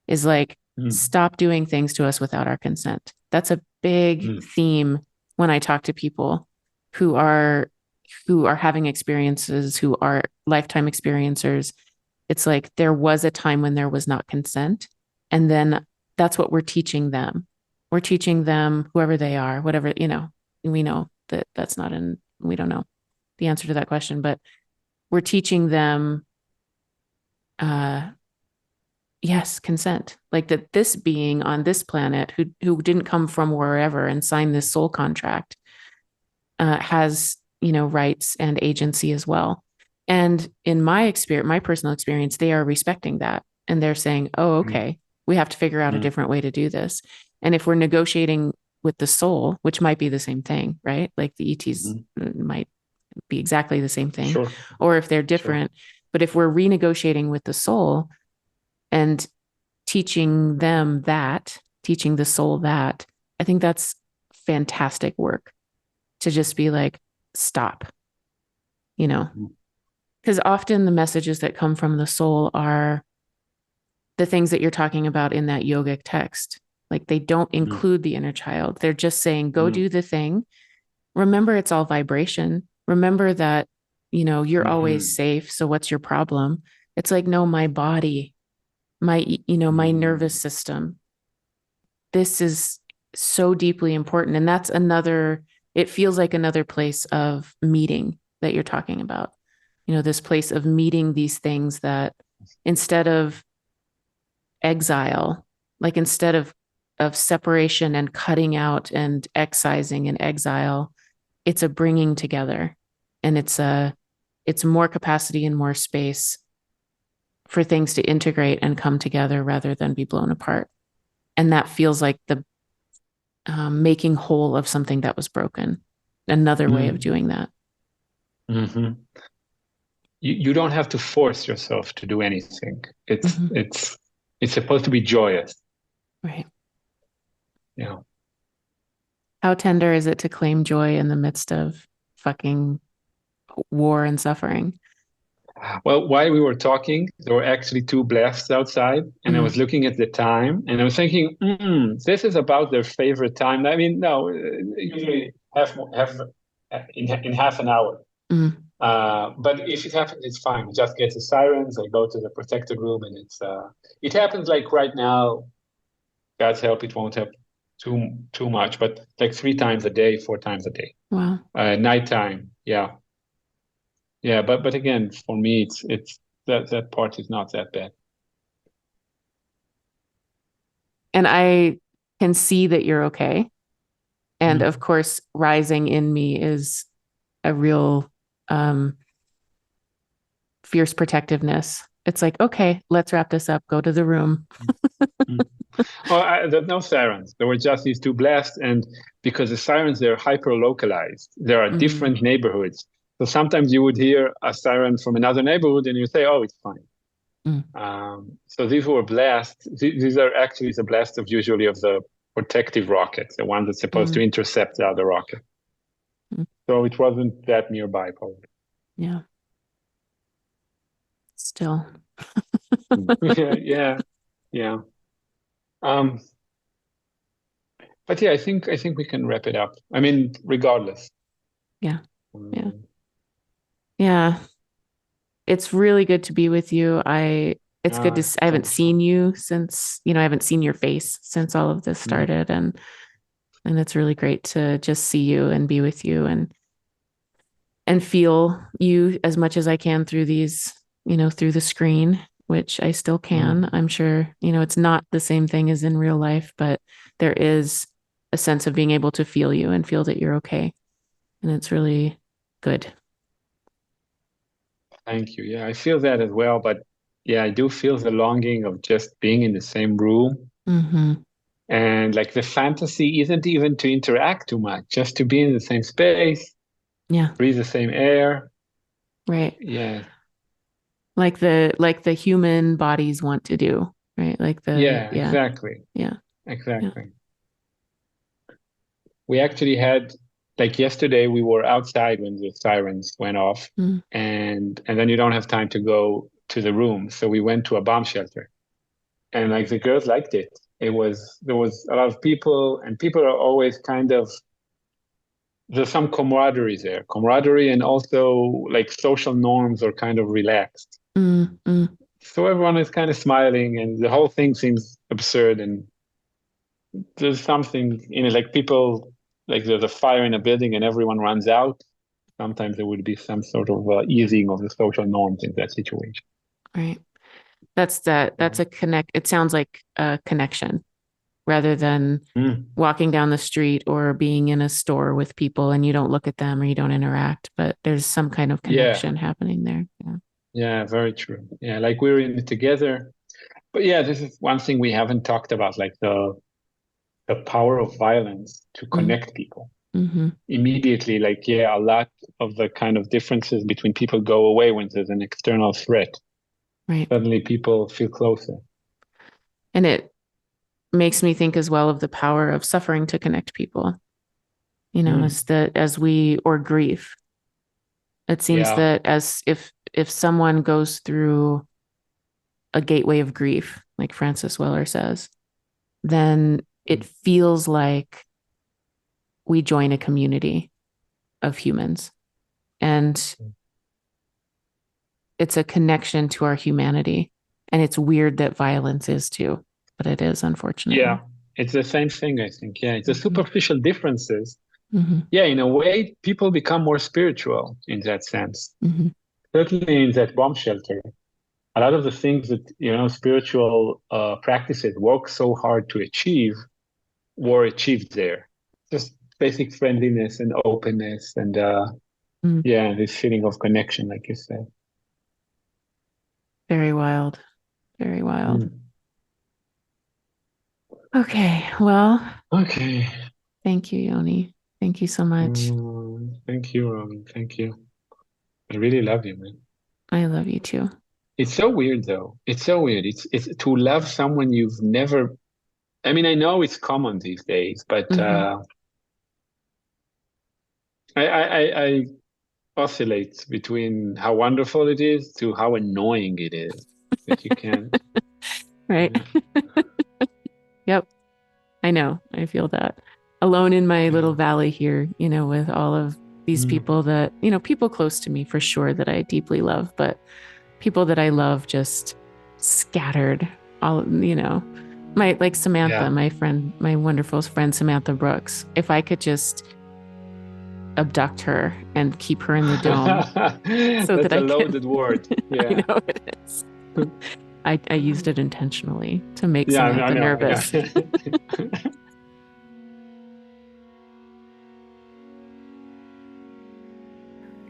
is like, Mm. stop doing things to us without our consent. That's a big Mm. theme when I talk to people who are who are having experiences, who are lifetime experiencers, It's like there was a time when there was not consent. And then that's what we're teaching them. We're teaching them, whoever they are, whatever, we know that that's not we don't know the answer to that question, but we're teaching them, uh, yes, consent. Like that this being on this planet who didn't come from wherever and sign this soul contract has, rights and agency as well. And in my experience, my personal experience, they are respecting that. And they're saying, oh, okay, we have to figure out a different way to do this. And if we're negotiating with the soul, which might be the same thing, right? Like the ETs might be exactly the same thing, Sure. or if they're different. Sure. But if we're renegotiating with the soul and teaching them that, teaching the soul that, I think that's fantastic work to just be like, stop, because often the messages that come from the soul are the things that you're talking about in that yogic text. Like they don't include the inner child. They're just saying, go do the thing. Remember, it's all vibration. Remember that, you're always safe. So what's your problem? It's like, no, my body, my nervous system. This is so deeply important. And that's it feels like another place of meeting that you're talking about. This place of meeting these things that instead of exile, like instead of separation and cutting out and excising and exile, it's a bringing together, and it's more capacity and more space for things to integrate and come together rather than be blown apart. And that feels like the making whole of something that was broken. Another way of doing that. Mm-hmm. You don't have to force yourself to do anything. It's supposed to be joyous. Right. Yeah. How tender is it to claim joy in the midst of fucking war and suffering? Well, while we were talking, there were actually two blasts outside, and I was looking at the time, and I was thinking, this is about their favorite time. I mean, no, usually in half an hour. But if it happens, it's fine. We just get the sirens. I go to the protected room, and it happens like right now. God's help, it won't happen too much, but like 3 times a day, 4 times a day. Wow. Nighttime, yeah. Yeah, but again, for me, it's that part is not that bad. And I can see that you're okay. And of course, rising in me is a real fierce protectiveness. It's like, okay, let's wrap this up. Go to the room. Well, there's no sirens. There were just these two blasts, and because the sirens, they're hyper localized. There are different neighborhoods. So sometimes you would hear a siren from another neighborhood, and you say, "Oh, it's fine." So these were blasts. These are actually the blasts of usually of the protective rockets, the one that's supposed to intercept the other rocket. So it wasn't that nearby, probably. Yeah. Still. Yeah. But yeah, I think we can wrap it up. I mean, regardless. Yeah. Yeah. It's really good to be with you. It's good to, I haven't seen you since, I haven't seen your face since all of this started. And it's really great to just see you and be with you and feel you as much as I can through these, through the screen, which I still can. I'm sure, it's not the same thing as in real life, but there is a sense of being able to feel you and feel that you're okay. And it's really good. Thank you. Yeah, I feel that as well. But yeah, I do feel the longing of just being in the same room. And like the fantasy isn't even to interact too much, just to be in the same space. Yeah. Breathe the same air. Right. Yeah. Like the human bodies want to do, right? Exactly. Yeah. Exactly. Yeah. We actually had, like yesterday, we were outside when the sirens went off, and then you don't have time to go to the room. So we went to a bomb shelter, and like the girls liked it. There was a lot of people, and people are always kind of, there's some camaraderie, and also like social norms are kind of relaxed. So everyone is kind of smiling, and the whole thing seems absurd. And there's something in it, like people, like there's a fire in a building and everyone runs out. Sometimes there would be some sort of easing of the social norms in that situation. Right. That's a connect. It sounds like a connection rather than Mm. walking down the street or being in a store with people and you don't look at them or you don't interact, but there's some kind of Yeah, connection happening there. Yeah. yeah, very true. Yeah, like we're in it together. But yeah, this is one thing we haven't talked about, like the power of violence to connect people. Mm-hmm. Immediately, like, yeah, a lot of the kind of differences between people go away when there's an external threat. Right. Suddenly people feel closer. And it makes me think as well of the power of suffering to connect people. You know, Mm. as we or grief. It seems Yeah. that as if someone goes through a gateway of grief, like Francis Weller says, then it Mm. feels like we join a community of humans. And it's a connection to our humanity. And it's weird that violence is too, but it is, unfortunately. Yeah, it's the same thing, I think. Yeah, it's the Mm-hmm. superficial differences. Mm-hmm. Yeah, in a way, people become more spiritual in that sense. Mm-hmm. Certainly in that bomb shelter, a lot of the things that, spiritual practices work so hard to achieve were achieved there. Just basic friendliness and openness and, Mm. yeah, this feeling of connection, like you said. Very wild. Very wild. Mm. Okay. Well, Okay. thank you, Yoni. Thank you so much. Thank you, Roman. Thank you. I really love you, man. I love you too. It's so weird though. It's so weird. It's to love someone you've never. I mean, I know it's common these days, but Mm-hmm. I oscillate between how wonderful it is to how annoying it is that you can't. Right. Yeah, Yep. I know. I feel that. Alone in my little yeah. valley here, you know, with all of these Mm. people that, you know, people close to me for sure that I deeply love, but people that I love just scattered all, you know, my, like Samantha, Yeah. my friend, my wonderful friend, Samantha Brooks. If I could just abduct her and keep her in the dome so that That's a I can, loaded word. I Yeah. know it is. I used it intentionally to make Yeah, I Samantha know, I nervous. know.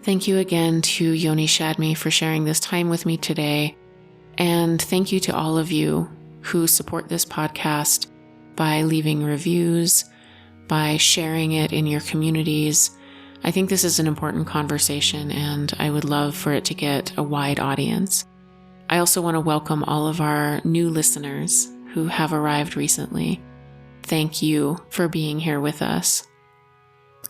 Thank you again to Yoni Shadmi for sharing this time with me today. And thank you to all of you who support this podcast by leaving reviews, by sharing it in your communities. I think this is an important conversation, and I would love for it to get a wide audience. I also want to welcome all of our new listeners who have arrived recently. Thank you for being here with us.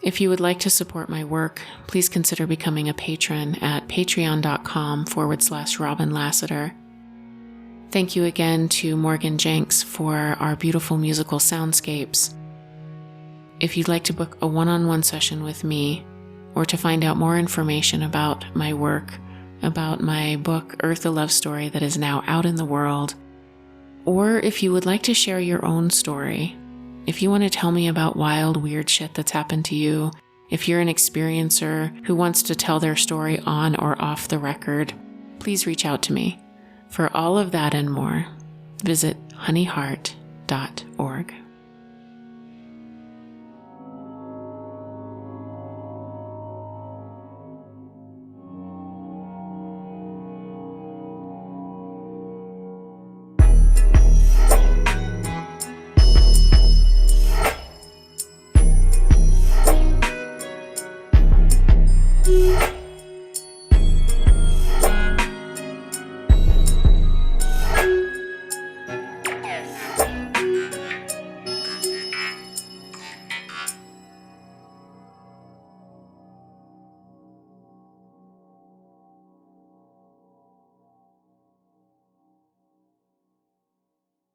If you would like to support my work, please consider becoming a patron at patreon.com/Robin Lassiter. Thank you again to Morgan Jenks for our beautiful musical soundscapes. If you'd like to book a one-on-one session with me, or to find out more information about my work, about my book, Earth, a Love Story, that is now out in the world, or if you would like to share your own story, if you want to tell me about wild, weird shit that's happened to you, if you're an experiencer who wants to tell their story on or off the record, please reach out to me. For all of that and more, visit honeyheart.org.